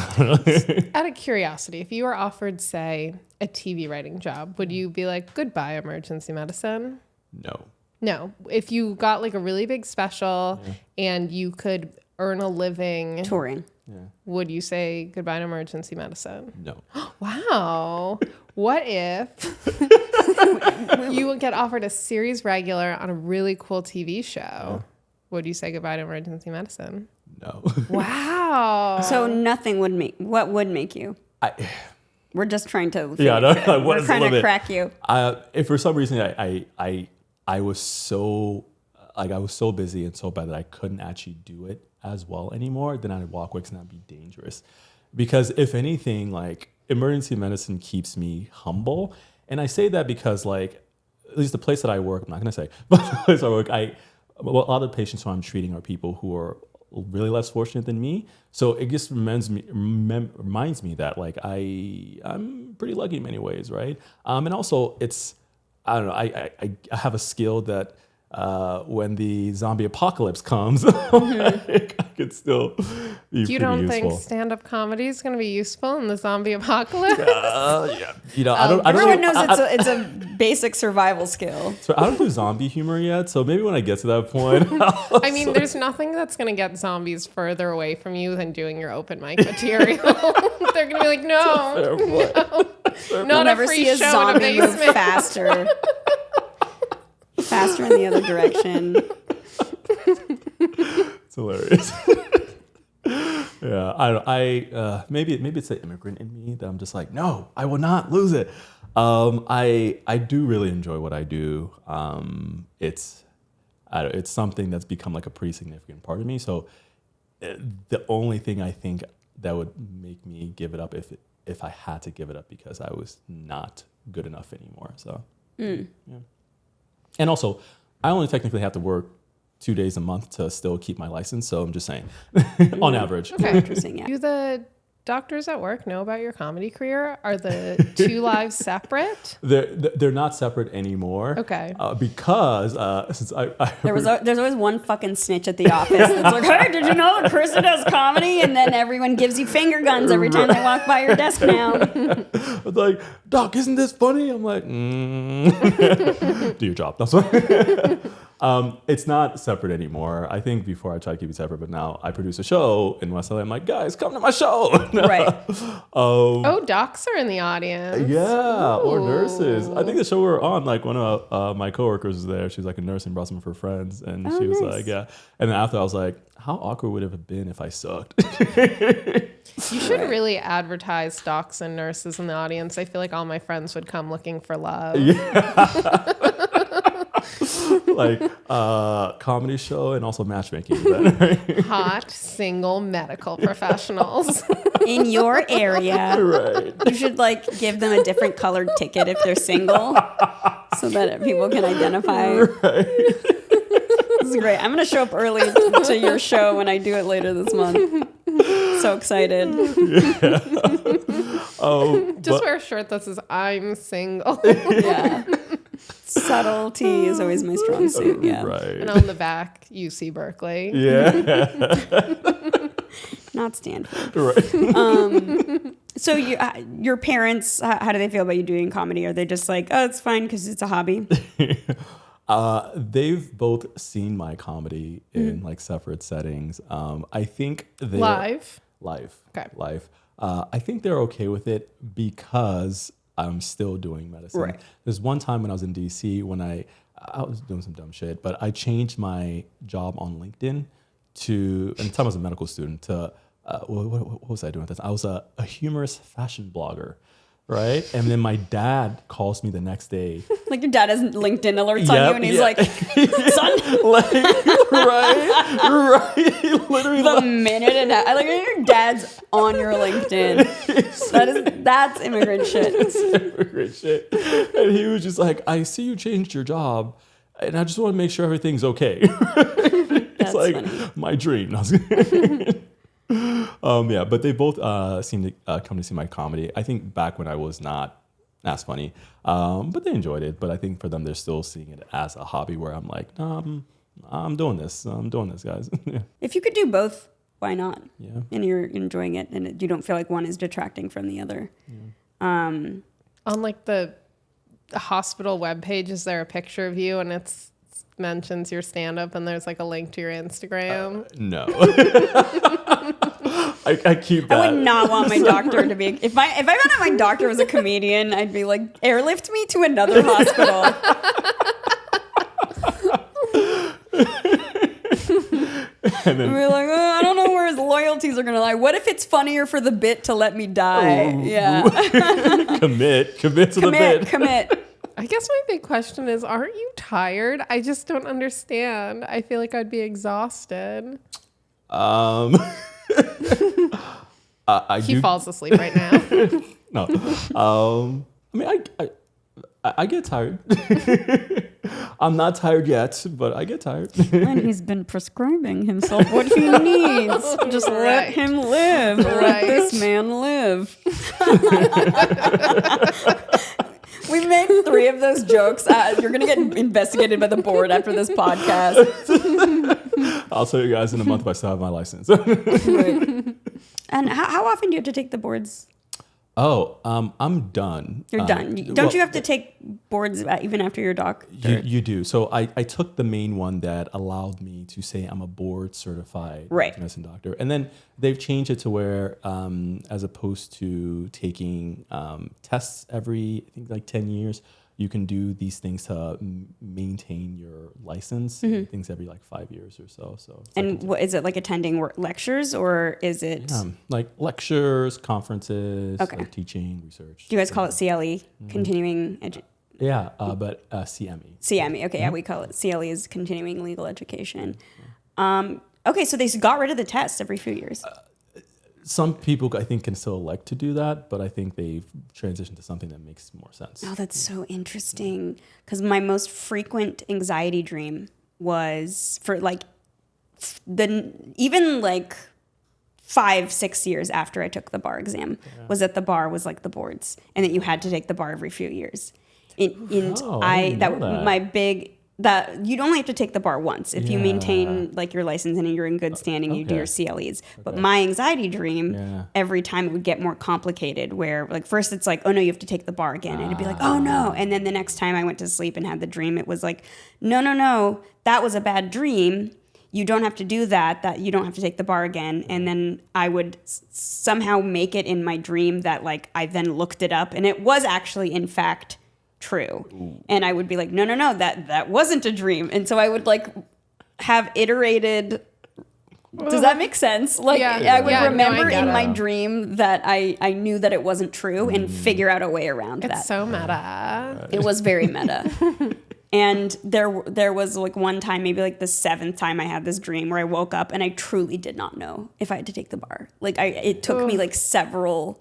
Out of curiosity, if you were offered, say, a TV writing job, would you be like, goodbye, emergency medicine? No. If you got like a really big special and you could earn a living Touring. would you say goodbye to emergency medicine? No. Wow. What if you would get offered a series regular on a really cool TV show? Would you say goodbye to emergency medicine? No. Wow. So nothing would make. What would make you? We're just trying to. We're trying to crack you. If for some reason I was so busy and so bad that I couldn't actually do it as well anymore, then I'd walk away because that'd be dangerous. Because if anything, like emergency medicine keeps me humble, and I say that because like at least the place that I work, I'm not gonna say, but the place I work, a lot of the patients who I'm treating are people who are really less fortunate than me. So it just reminds me that like I'm pretty lucky in many ways, right? And also it's, I don't know, I have a skill that when the zombie apocalypse comes, like, I could still be You pretty don't useful. think stand-up comedy is going to be useful in the zombie apocalypse? Yeah. You know, I don't Everyone know. knows it's a basic survival skill. So I don't do zombie humor yet. So maybe when I get to that point, I mean, there's nothing that's going to get zombies further away from you than doing your open mic material. They're going to be like, no, You'll not a never free see a show in a zombie move basement. faster in the other direction. it's hilarious. Yeah, maybe it's the immigrant in me that I'm just like, no, I will not lose it. I do really enjoy what I do. It's something that's become like a pretty significant part of me. So the only thing I think that would make me give it up if I had to give it up because I was not good enough anymore. So yeah. And also, I only technically have to work 2 days a month to still keep my license. So I'm just saying, on average. Okay. Interesting. Yeah. Do the doctors at work know about your comedy career? Are the two lives separate? They're not separate anymore. Okay. Because since There's always one fucking snitch at the office that's like, hey, did you know that Krista does comedy? And then everyone gives you finger guns every time they walk by your desk now. It's like, Doc, isn't this funny? I'm like, do your job. That's what. It's not separate anymore. I think before I tried to keep it separate, but now I produce a show in West LA. I'm like, guys, come to my show. Right. Docs are in the audience. Yeah, or nurses. I think the show we were on, like one of my coworkers was there. She was like a nurse and brought some of her friends, and she was nice. like, yeah. And then after I was like, how awkward would it have been if I sucked? You should really advertise docs and nurses in the audience. I feel like all my friends would come looking for love. like comedy show and also matchmaking. Right? Hot single medical professionals. In your area, Right. you should like give them a different colored ticket if they're single, so that people can identify. Right. This is great. I'm gonna show up early to your show when I do it later this month. So excited. Just wear a shirt that says "I'm single." Yeah. Subtlety is always my strong suit. Yeah. Right. And on the back, UC Berkeley. Yeah. Not Stanford. Right. So your parents, how do they feel about you doing comedy? Are they just like, oh, it's fine because it's a hobby? They've both seen my comedy in like separate settings. I think they Live. Okay. Live. I think they're okay with it because I'm still doing medicine. Right. There's one time when I was in DC when I was doing some dumb shit, but I changed my job on LinkedIn to, and the time I was a medical student, to what was I doing at this? I was a humorous fashion blogger. Right. And then my dad calls me the next day. Like your dad has LinkedIn alerts on you and he's like, son. Like, right. Literally. The minute and I like your dad's on your LinkedIn. That's immigrant shit. It's immigrant shit. And he was just like, I see you changed your job and I just want to make sure everything's okay. It's like funny. My dream. Yeah, but they both seem to come to see my comedy. I think back when I was not as funny, but they enjoyed it. But I think for them, they're still seeing it as a hobby where I'm like, no, I'm doing this. I'm doing this, guys. Yeah. If you could do both, why not? Yeah. And you're enjoying it and you don't feel like one is detracting from the other. Yeah. On like the hospital webpage, is there a picture of you and it's mentions your stand-up and there's like a link to your Instagram? No. I keep that. I would not want my doctor to be. If I found out my doctor was a comedian, I'd be like, airlift me to another hospital. And then we're like, oh, I don't know where his loyalties are gonna lie. What if it's funnier for the bit to let me die? Yeah. Commit to the bit. Commit. I guess my big question is, aren't you tired? I just don't understand. I feel like I'd be exhausted. He falls asleep right now. No. I mean, I get tired. I'm not tired yet, but I get tired. And he's been prescribing himself what he needs. Just let him live. Let this man live. We've made 3 of those jokes. You're going to get investigated by the board after this podcast. I'll tell you guys in a month if I still have my license. Right. And how often do you have to take the boards? Oh, I'm done. You're done. Don't you have to take boards even after your doc? You do. So I took the main one that allowed me to say I'm a board certified medicine doctor. And then they've changed it to where as opposed to taking tests every, I think, like 10 years, you can do these things to maintain your license, things every like 5 years or so. And what is it, like attending lectures or is it? Like lectures, conferences, like teaching, research. Do you guys call it CLE, continuing education? Yeah, but CME. CME, okay, yeah, we call it CLE is continuing legal education. Okay, so they got rid of the tests every few years. Some people, I think, can still elect to do that, but I think they've transitioned to something that makes more sense. Oh, that's so interesting. Because my most frequent anxiety dream was for like even like 5-6 years after I took the bar exam, was that the bar was like the boards, and that you had to take the bar every few years. My big. That you'd only have to take the bar once if you maintain like your license and you're in good standing. You do your CLEs. But my anxiety dream, every time it would get more complicated. Where like first it's like, oh no, you have to take the bar again, and it'd be like, oh no, and then the next time I went to sleep and had the dream, it was like, no, that was a bad dream. You don't have to do that. That you don't have to take the bar again. And then I would somehow make it in my dream that like I then looked it up, and it was actually in fact true. Ooh. And I would be like, no, that wasn't a dream. And so I would like have iterated. Does that make sense? Like I would remember in my dream that I knew that it wasn't true and figure out a way around that. It's so meta. It was very meta. And there was like one time, maybe like the 7th time I had this dream where I woke up and I truly did not know if I had to take the bar. Like it took me like several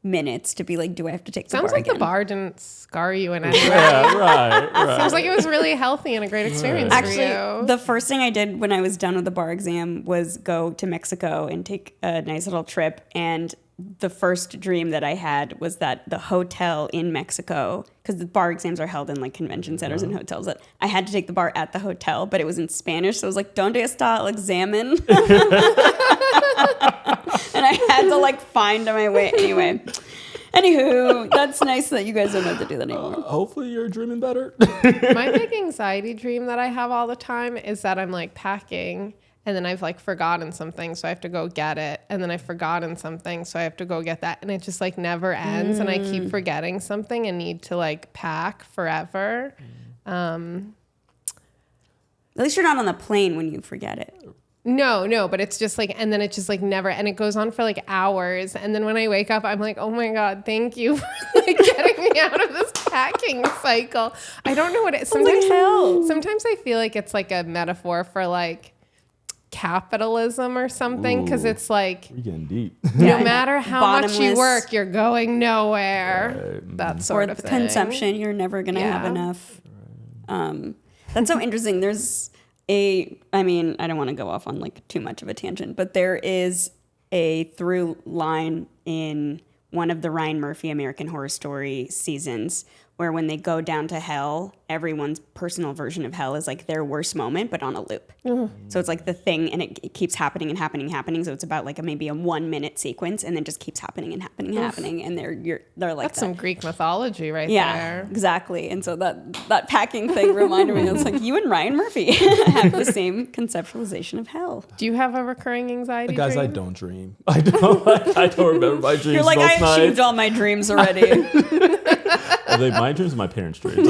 minutes to be like, do I have to take the bar Sounds like again? the bar didn't scar you in any way. Yeah, right. Seems like it was really healthy and a great experience for Actually, you. the first thing I did when I was done with the bar exam was go to Mexico and take a nice little trip. And the first dream that I had was that the hotel in Mexico, because the bar exams are held in like convention centers and hotels, that I had to take the bar at the hotel, but it was in Spanish. So it was like, "Donde está el examen?" And I had to like find my way. Anywho, that's nice that you guys don't have to do that anymore. Hopefully you're dreaming better. My big anxiety dream that I have all the time is that I'm like packing and then I've like forgotten something, so I have to go get it. And then I've forgotten something, so I have to go get that. And it just like never ends. And I keep forgetting something and need to like pack forever. At least you're not on the plane when you forget it. No, but it's just like, and then it just like never, and it goes on for like hours. And then when I wake up, I'm like, oh my God, thank you for like getting me out of this packing cycle. I don't know what it is. Sometimes I feel like it's like a metaphor for like capitalism or something. Cause it's like, You're getting deep. no matter how much you Bottomless. work, you're going nowhere. That sort Or of thing. consumption, you're never going to have Yeah. enough. That's so interesting. I mean, I don't want to go off on like too much of a tangent, but there is a through line in one of the Ryan Murphy American Horror Story seasons where when they go down to hell, everyone's personal version of hell is like their worst moment, but on a loop. So it's like the thing, and it keeps happening and happening and happening. So it's about like maybe a 1 minute sequence, and then just keeps happening and happening and happening. And they're like That's some Greek mythology right yeah, there. exactly. And so that packing thing reminded me. It's like you and Ryan Murphy have the same conceptualization of hell. Do you have a recurring anxiety Guys, dream? I don't dream. I don't remember my dreams. You're like, I most nights. achieved all my dreams already. Are they my dreams or my parents' dreams?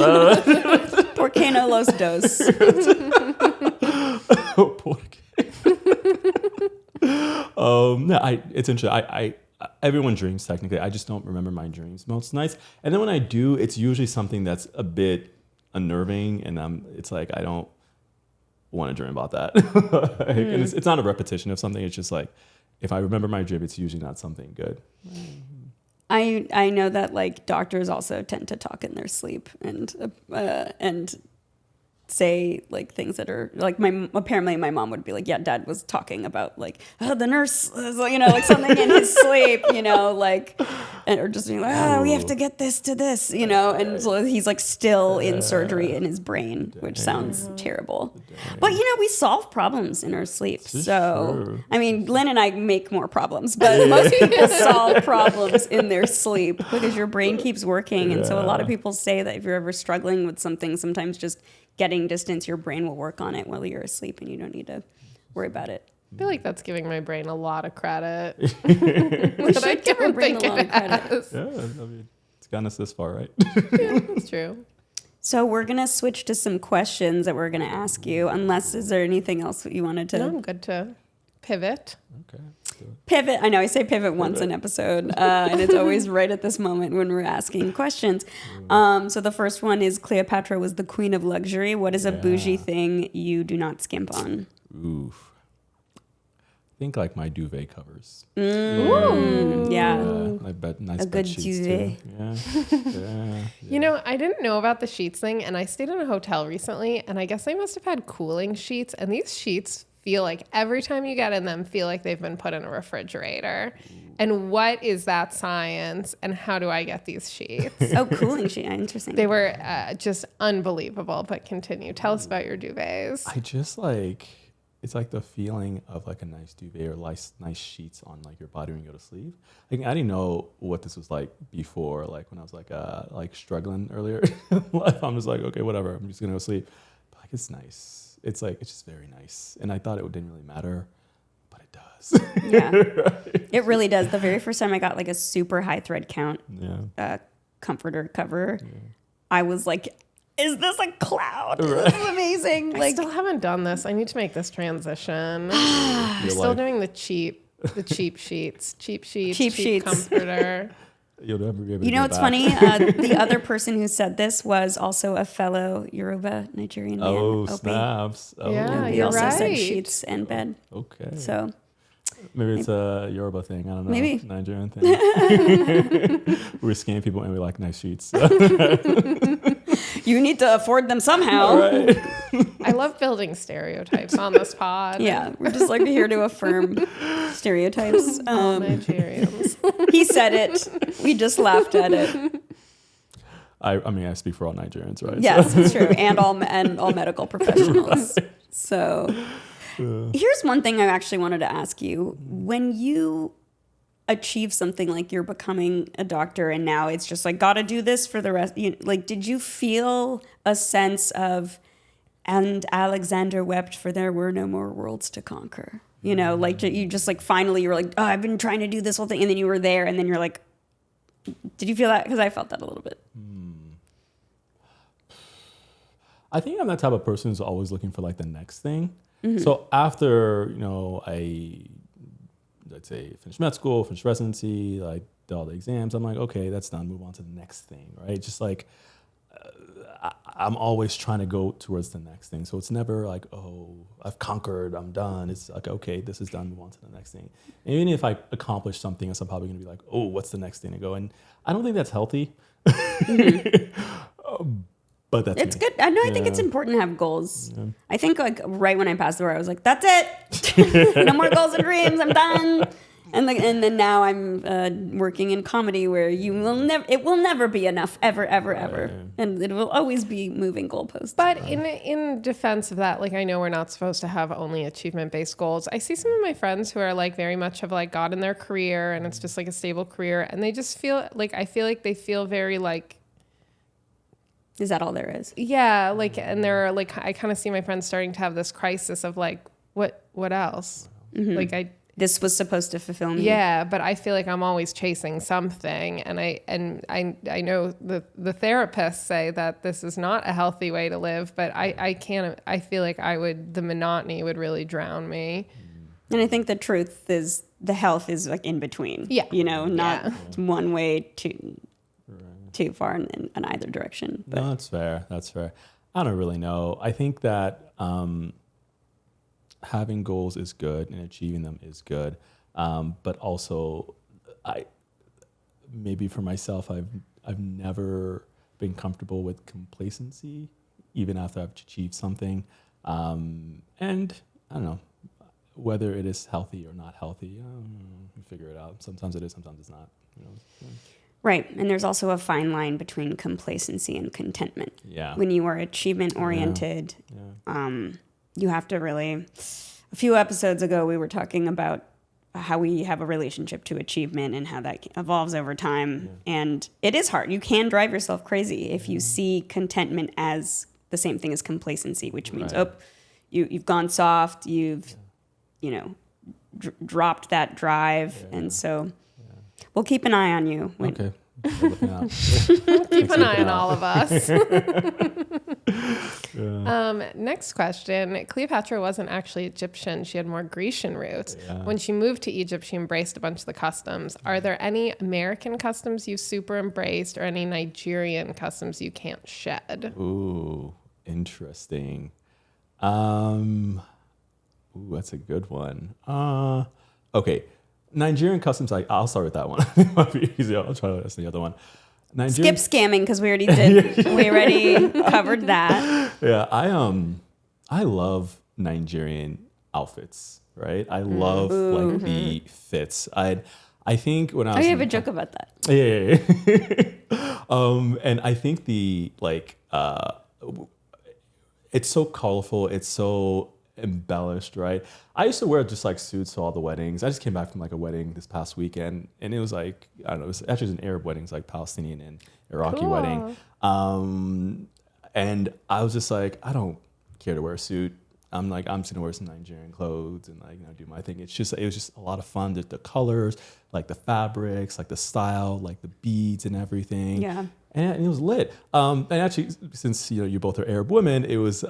Por qué no los dos? No, it's interesting. I everyone dreams technically. I just don't remember my dreams most nights. And then when I do, it's usually something that's a bit unnerving, and it's like I don't want to dream about that. And it's not a repetition of something. It's just like if I remember my dream, it's usually not something good. I know that like doctors also tend to talk in their sleep and say like things that are like apparently my mom would be like, yeah, Dad was talking about like the nurse, like something in his sleep, like, or just being like, we have to get this to this, and so he's like still in surgery in his brain, which sounds terrible. But we solve problems in our sleep. So true. I mean, Lynn and I make more problems, but most people solve problems in their sleep because your brain keeps working. And so a lot of people say that if you're ever struggling with something, sometimes just getting distance, your brain will work on it while you're asleep and you don't need to worry about it. I feel like that's giving my brain a lot of credit. We should give our brain a lot of credit. Yeah, I mean, it's gotten us this far, right? Yeah, that's true. So we're going to switch to some questions that we're going to ask you, unless is there anything else that you wanted to... No, I'm good to pivot. Okay. Pivot. I know I say pivot once an episode, and it's always right at this moment when we're asking questions. So the first one is Cleopatra was the queen of luxury. What is a bougie thing you do not skimp on? Oof. I think like my duvet covers. Yeah. I bet nice A bed good sheets duvet. too. Yeah. You know, I didn't know about the sheets thing, and I stayed in a hotel recently, and I guess they must have had cooling sheets, and these sheets feel like every time you get in them, feel like they've been put in a refrigerator. And what is that science, and how do I get these sheets? Oh, cooling sheet. Interesting. They were just unbelievable, but continue. Tell us about your duvets. I just like, it's like the feeling of like a nice duvet or nice sheets on like your body when you go to sleep. Like I didn't know what this was like before, like when I was like struggling earlier in life. I'm just like, okay, whatever. I'm just gonna go sleep. But like it's nice. It's just very nice. And I thought it didn't really matter, but it does. Yeah, it really does. The very first time I got like a super high thread count comforter cover, I was like, is this a cloud? This is amazing. I still haven't done this. I need to make this transition. I'm still doing the cheap sheets, cheap sheets, Cheap sheets. comforter. You'll never be able to You know get what's back. funny? The other person who said this was also a fellow Yoruba Nigerian man. Oh, Ope. snaps. Oh, Yeah, He you're also said right. sheets and bed. okay. So Maybe it's a Yoruba thing. I don't know. Maybe. Nigerian thing. We're skinny people and we like nice sheets. you need to afford them somehow. All right. I love building stereotypes on this pod. Yeah, we're just like here to affirm stereotypes. All Nigerians. He said it. We just laughed at it. I mean, I speak for all Nigerians, right? Yes, it's true, and all medical professionals. Right. So, here's one thing I actually wanted to ask you: when you achieve something like you're becoming a doctor, and now it's just like gotta do this for the rest. Like, did you feel a sense of, and Alexander wept for there were no more worlds to conquer? You know, like you just like finally you were like, oh, I've been trying to do this whole thing, and then you were there, and then you're like, did you feel that? Because I felt that a little bit. I think I'm that type of person who's always looking for like the next thing. So after, let's say finish med school, finish residency, like did all the exams, I'm like, okay, that's done. Move on to the next thing, right? Just like I'm always trying to go towards the next thing. So it's never like, oh, I've conquered, I'm done. It's like, okay, this is done. Move on to the next thing. And even if I accomplish something, I'm probably going to be like, oh, what's the next thing to go? And I don't think that's healthy. But that's It's me. good. I know. I think it's important to have goals. I think like right when I passed away, I was like, "That's it. No more goals and dreams. I'm done." And then now I'm working in comedy where it will never be enough, ever, and it will always be moving goalposts. But in defense of that, like I know we're not supposed to have only achievement-based goals. I see some of my friends who are like very much have like got in their career and it's just like a stable career, and they just feel like I feel like they feel very like. Is that all there is? Yeah, like, and they're like, I kind of see my friends starting to have this crisis of like, what else? Like This was supposed to fulfill me. yeah, but I feel like I'm always chasing something, and I know the therapists say that this is not a healthy way to live, but I can't. I feel like the monotony would really drown me. And I think the truth is the health is like in between. Yeah. Not one way too far in either direction. But. No, that's fair. That's fair. I don't really know. I think that having goals is good and achieving them is good. But also, maybe for myself, I've never been comfortable with complacency, even after I've achieved something. And I don't know whether it is healthy or not healthy. You figure it out. Sometimes it is, sometimes it's not. Right. And there's also a fine line between complacency and contentment. Yeah. When you are achievement oriented, Yeah. you have to really. A few episodes ago, we were talking about how we have a relationship to achievement and how that evolves over time. Yeah. And it is hard. You can drive yourself crazy if you see contentment as the same thing as complacency, which means, you've gone soft, you've, dropped that drive. Yeah. And so we'll keep an eye on you. Okay. Keep an eye on all of us. Next question. Cleopatra wasn't actually Egyptian. She had more Grecian roots. Yeah. When she moved to Egypt, she embraced a bunch of the customs. Are there any American customs you super embraced or any Nigerian customs you can't shed? Ooh, interesting. That's a good one. Okay. Nigerian customs, I'll start with that one. It might be easier. I'll try to ask the other one. Skip scamming because we already did. We already covered that. Yeah, I love Nigerian outfits. Right, I love like the fits. I think when I was you have a joke about that. Yeah. And I think it's so colorful. It's so embellished, right? I used to wear just like suits to all the weddings. I just came back from like a wedding this past weekend, and it was like, I don't know, it was actually an Arab wedding. It's like Palestinian and Iraqi wedding. And I was just like, I don't care to wear a suit. I'm just gonna wear some Nigerian clothes and do my thing. It was just a lot of fun. The colors, like the fabrics, like the style, like the beads and everything. Yeah. And it was lit. And actually, since you both are Arab women, it was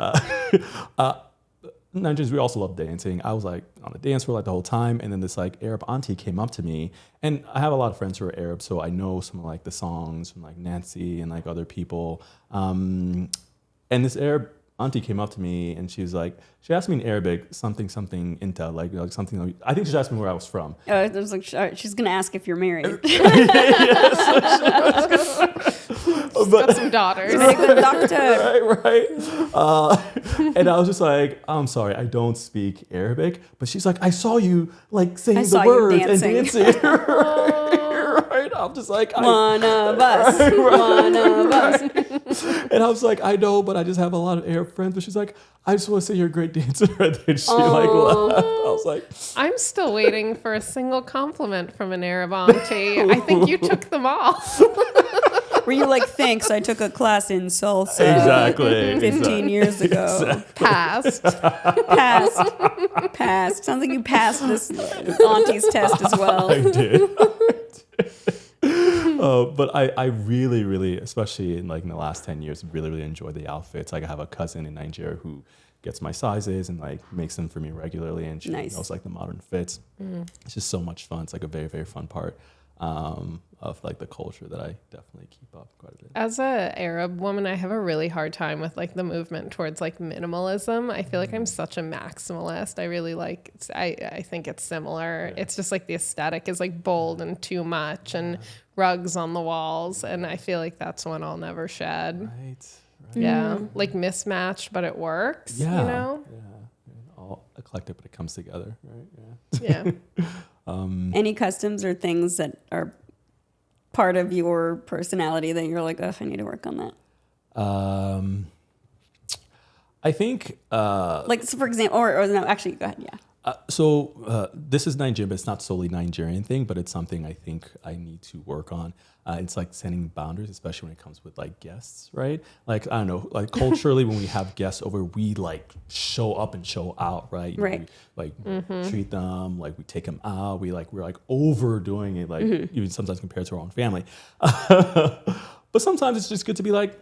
Nigerians, we also love dancing. I was like on the dance floor like the whole time, and then this like Arab auntie came up to me, and I have a lot of friends who are Arab, so I know some of like the songs from like Nancy and like other people. And this Arab auntie came up to me, and she asked me in Arabic something inta, like something. Like, I think she asked me where I was from. Oh, there's like she's gonna ask if you're married. Got some daughters. Right. And I was just like, I'm sorry, I don't speak Arabic. But she's like, I saw you like saying the words and dancing. Right. I'm just like, one of us. One of us. And I was like, I know, but I just have a lot of Arab friends. But she's like, I just want to say you're a great dancer. And then she like laughed. I was like, I'm still waiting for a single compliment from an Arab auntie. I think you took them all. Were you like, thanks, I took a class in salsa exactly 15 years ago. Passed. Passed. Sounds like you passed this auntie's test as well. I did. But I really, really, especially in the last 10 years, really, really enjoy the outfits. Like I have a cousin in Nigeria who gets my sizes and like makes them for me regularly, and she knows like the modern fits. It's just so much fun. It's like a very, very fun part of like the culture that I definitely keep up quite a bit. As a Arab woman, I have a really hard time with like the movement towards like minimalism. I feel like I'm such a maximalist. I really like, I think it's similar. Yeah. It's just like the aesthetic is like bold and too much and rugs on the walls. And I feel like that's one I'll never shed. Right. Yeah. Like mismatched, but it works, yeah. you know? Yeah. All eclectic, but it comes together, right? Yeah. Any customs or things that are part of your personality that you're like, oh, I need to work on that? I think... like, so for example, or no, actually, go ahead, yeah. So this is Nigerian, but it's not solely Nigerian thing, but it's something I think I need to work on. It's like setting boundaries, especially when it comes with like guests, right? Like, I don't know, like culturally when we have guests over, we like show up and show out, right? You know, we, like treat them, like we take them out. We're like overdoing it, like even sometimes compared to our own family. But sometimes it's just good to be like,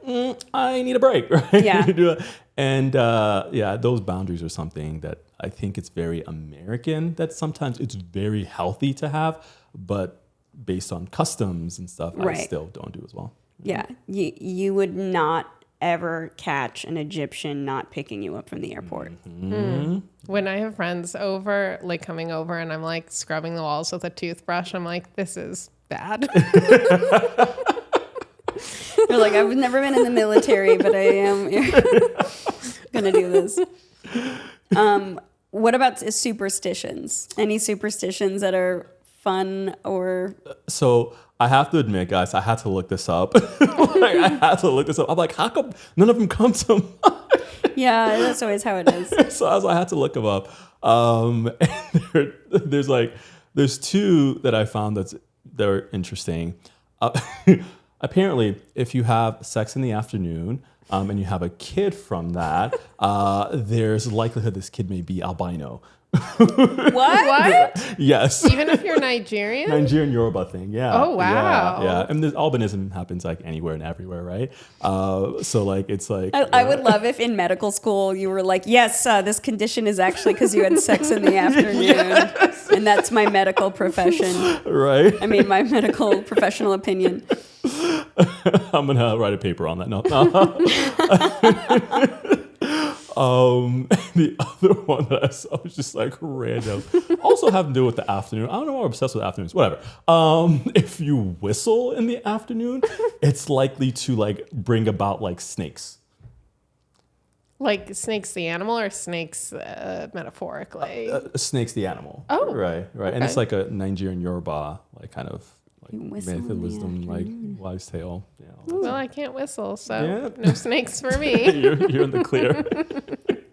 I need a break, right? Yeah. And yeah, those boundaries are something that I think it's very American, that sometimes it's very healthy to have, but based on customs and stuff, I still don't do as well. Yeah. You would not ever catch an Egyptian not picking you up from the airport. When I have friends over, like coming over and I'm like scrubbing the walls with a toothbrush, I'm like, this is bad. You're like, I've never been in the military, but I am gonna do this. What about superstitions? Any superstitions that are fun or? So I have to admit, guys, I had to look this up. I had to look this up. I'm like, how come none of them come to mind? Yeah, that's always how it is. So I had to look them up. And there's two that I found that are interesting. Apparently, if you have sex in the afternoon and you have a kid from that, there's a likelihood this kid may be albino. What? Yes. Even if you're Nigerian? Nigerian Yoruba thing, yeah. Oh, wow. Yeah. And albinism happens like anywhere and everywhere, right? So like, it's like... I would love if in medical school you were like, yes, this condition is actually because you had sex in the afternoon. Yes. And that's my medical profession. Right. I mean, my medical professional opinion. I'm going to write a paper on that. No. The other one that I saw was just like random. Also have to do with the afternoon. I don't know why I'm obsessed with afternoons. Whatever. If you whistle in the afternoon, it's likely to like bring about like snakes. Like snakes the animal or snakes metaphorically? Snakes the animal. Oh. Right. Okay. And it's like a Nigerian Yoruba, like kind of like myth and wisdom, like wise tale. Yeah, well, I can't whistle, so no snakes for me. you're in the clear.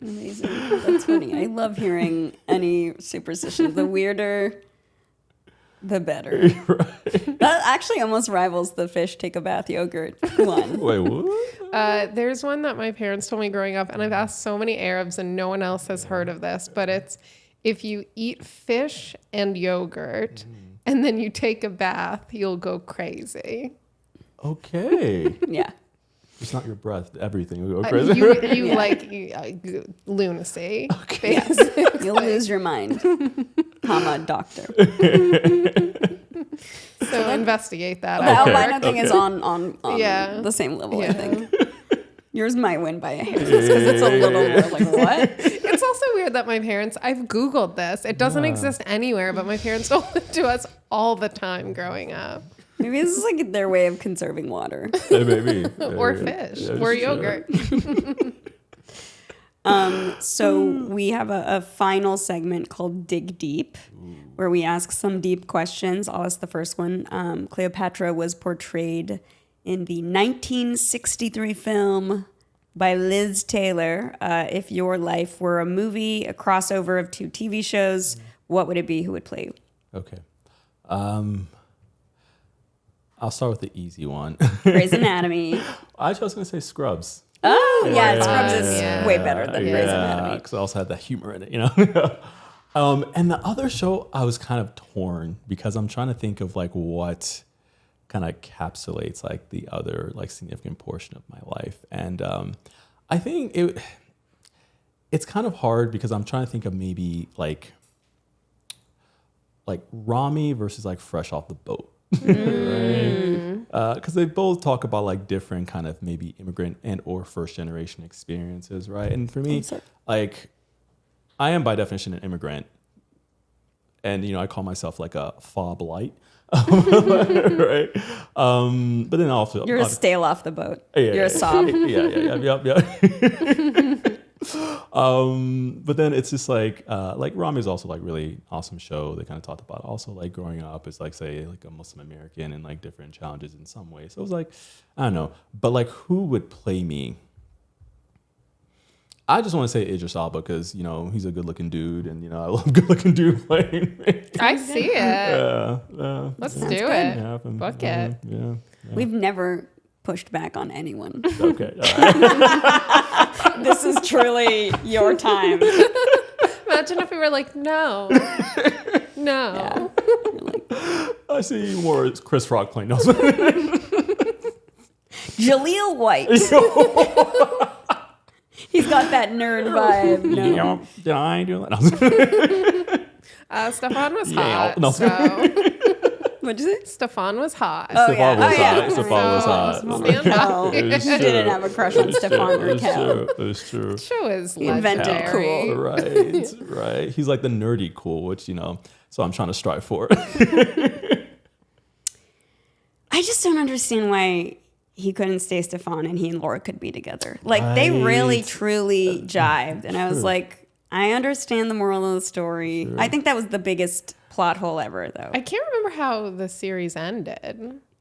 Amazing. That's funny. I love hearing any superstition. The weirder, the better. Right. That actually almost rivals the fish take a bath yogurt one. Wait, what? There's one that my parents told me growing up, and I've asked so many Arabs and no one else has heard of this, but it's if you eat fish and yogurt and then you take a bath, you'll go crazy. Okay. Yeah. It's not your breath. Everything will go crazy. Lunacy. Okay. Yes. You'll lose your mind, comma, doctor. So investigate that. The out. albino thing is Okay. on Yeah. the same level, I Yeah. think. Yours might win by a hair because it's a little more like, what? It's also weird that my parents, I've Googled this. It doesn't Yeah. exist anywhere, but my parents told it to us all the time growing up. Maybe this is like their way of conserving water. Maybe. Or fish. Yeah, Or sure. yogurt. So we have a final segment called Dig Deep, where we ask some deep questions. I'll ask the first one. Cleopatra was portrayed in the 1963 film by Liz Taylor. If your life were a movie, a crossover of 2 TV shows, what would it be? Who would play you? Okay. I'll start with the easy one. Grey's Anatomy. I was just going to say Scrubs. Oh, yeah, Scrubs is Yeah. way better than Grey's Anatomy. Because I also had that humor in it, you know? And the other show, I was kind of torn because I'm trying to think of like what kind of encapsulates like the other like significant portion of my life. And I think it's kind of hard because I'm trying to think of maybe like Rami versus like Fresh Off the Boat. Right? Because they both talk about like different kind of maybe immigrant and or first generation experiences, right? And for me, like I am by definition an immigrant, and you know I call myself like a fob light, right? But then also You're a stale off the boat. yeah, You're a sob. yeah. But then it's just like Rami is also like really awesome show. They kind of talked about also like growing up as like say like a Muslim American and like different challenges in some ways. So it was like I don't know, but like who would play me? I just want to say Idris Elba because you know he's a good looking dude and you know I love good looking dude playing me. I see it. Yeah, Let's Sounds do good. it. yeah, Book it. Yeah. We've never pushed back on anyone. Okay. All right. This is truly your time. Imagine if we were like, no. No. Yeah. I see more as Chris Rock playing. No. Jaleel White. He's got that nerd vibe. No. Did I do that? Stefan was Yeah, hot. no. So What'd you say? Stefan was hot. Oh, Stefan yeah. was Oh, yeah. hot. Stefan was hot. Stand by. No, It is you didn't true. have a crush on Stefan Raquel. It's true. Show is He invented legendary. cool. Right. He's like the nerdy cool, which, you know, so I'm trying to strive for. I just don't understand why he couldn't stay Stefan and he and Laura could be together. Like, they really, Right. truly jived. And I was True. like, I understand the moral of the story. I think that was the biggest plot hole ever, though. I can't remember how the series ended.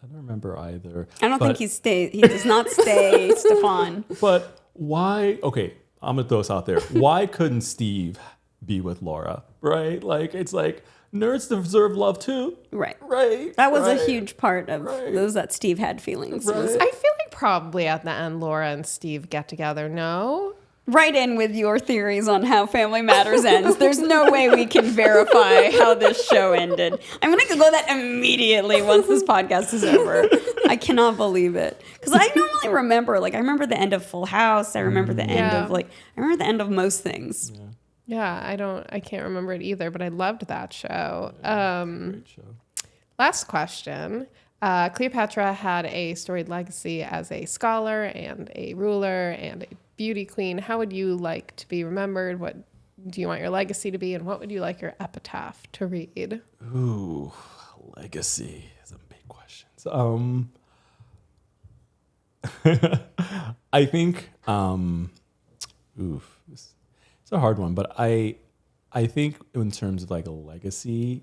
I don't remember either. I don't think But- he does not stay Stefan. But why? Okay, I'm gonna throw this out there. Why couldn't Steve be with Laura? Right? Like it's like nerds deserve love too. Right. Right. That was right. a huge part of Right. those that Steve had feelings. was- Right. I feel like probably at the end, Laura and Steve get together. No? Write in with your theories on how Family Matters ends. There's no way we can verify how this show ended. I'm going to Google that immediately once this podcast is over. I cannot believe it. Because I normally remember, like, I remember the end of Full House. I remember the end Yeah. of, like, I remember the end of most things. Yeah, I can't remember it either, but I loved that show. Great show. Last question. Cleopatra had a storied legacy as a scholar and a ruler and a beauty queen. How would you like to be remembered? What do you want your legacy to be? And what would you like your epitaph to read? Ooh, legacy is a big question. I think, it's a hard one, but I think in terms of like a legacy,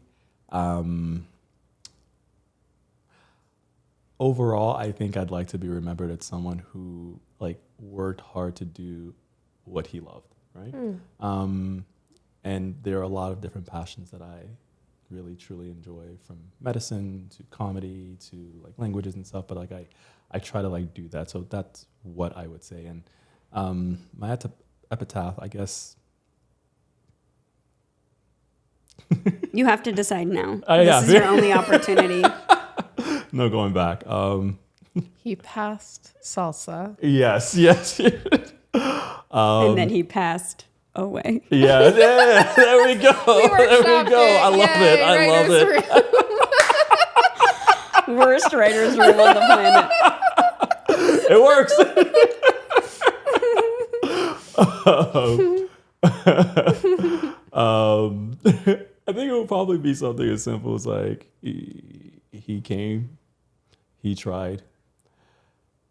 overall, I think I'd like to be remembered as someone who like worked hard to do what he loved, right? And there are a lot of different passions that I really truly enjoy, from medicine to comedy to like languages and stuff. But like I try to like do that. So that's what I would say. And my epitaph, I guess. You have to decide now. Yeah. This is your only opportunity. No going back. He passed salsa. Yes. And then he passed away. Yeah, there we go. There we go. I love it. I love it. Worst writer's room on the planet. It works. I think it would probably be something as simple as like he came, he tried,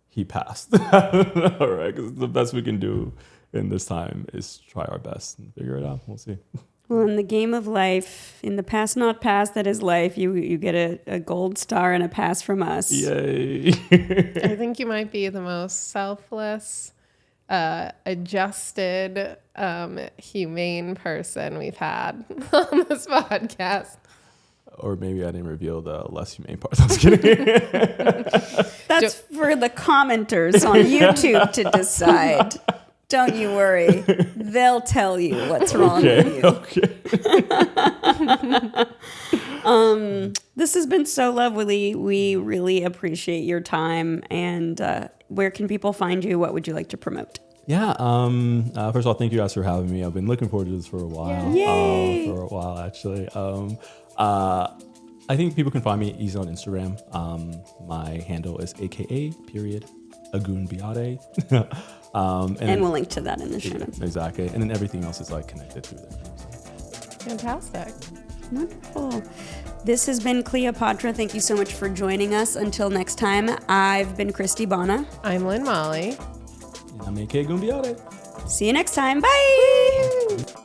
he passed. All right, because the best we can do in this time is try our best and figure it out. We'll see. Well, in the game of life, in the pass not pass that is life, you get a gold star and a pass from us. Yay. I think you might be the most selfless, adjusted, humane person we've had on this podcast. Or maybe I didn't reveal the less humane part. I was kidding. That's for the commenters on YouTube to decide. Don't you worry. They'll tell you what's wrong with you. Okay. This has been so lovely. We really appreciate your time. And where can people find you? What would you like to promote? Yeah. First of all, thank you guys for having me. I've been looking forward to this for a while. Yay. For a while, actually. I think people can find me easy on Instagram. My handle is aka.Agunbiade. And we'll link to that in the show notes. Exactly. And then everything else is like connected through there. Fantastic. Wonderful. This has been Cleopatra. Thank you so much for joining us. Until next time, I've been Christy Bana. I'm Lynn Molly. And I'm aka Agunbiade. See you next time. Bye.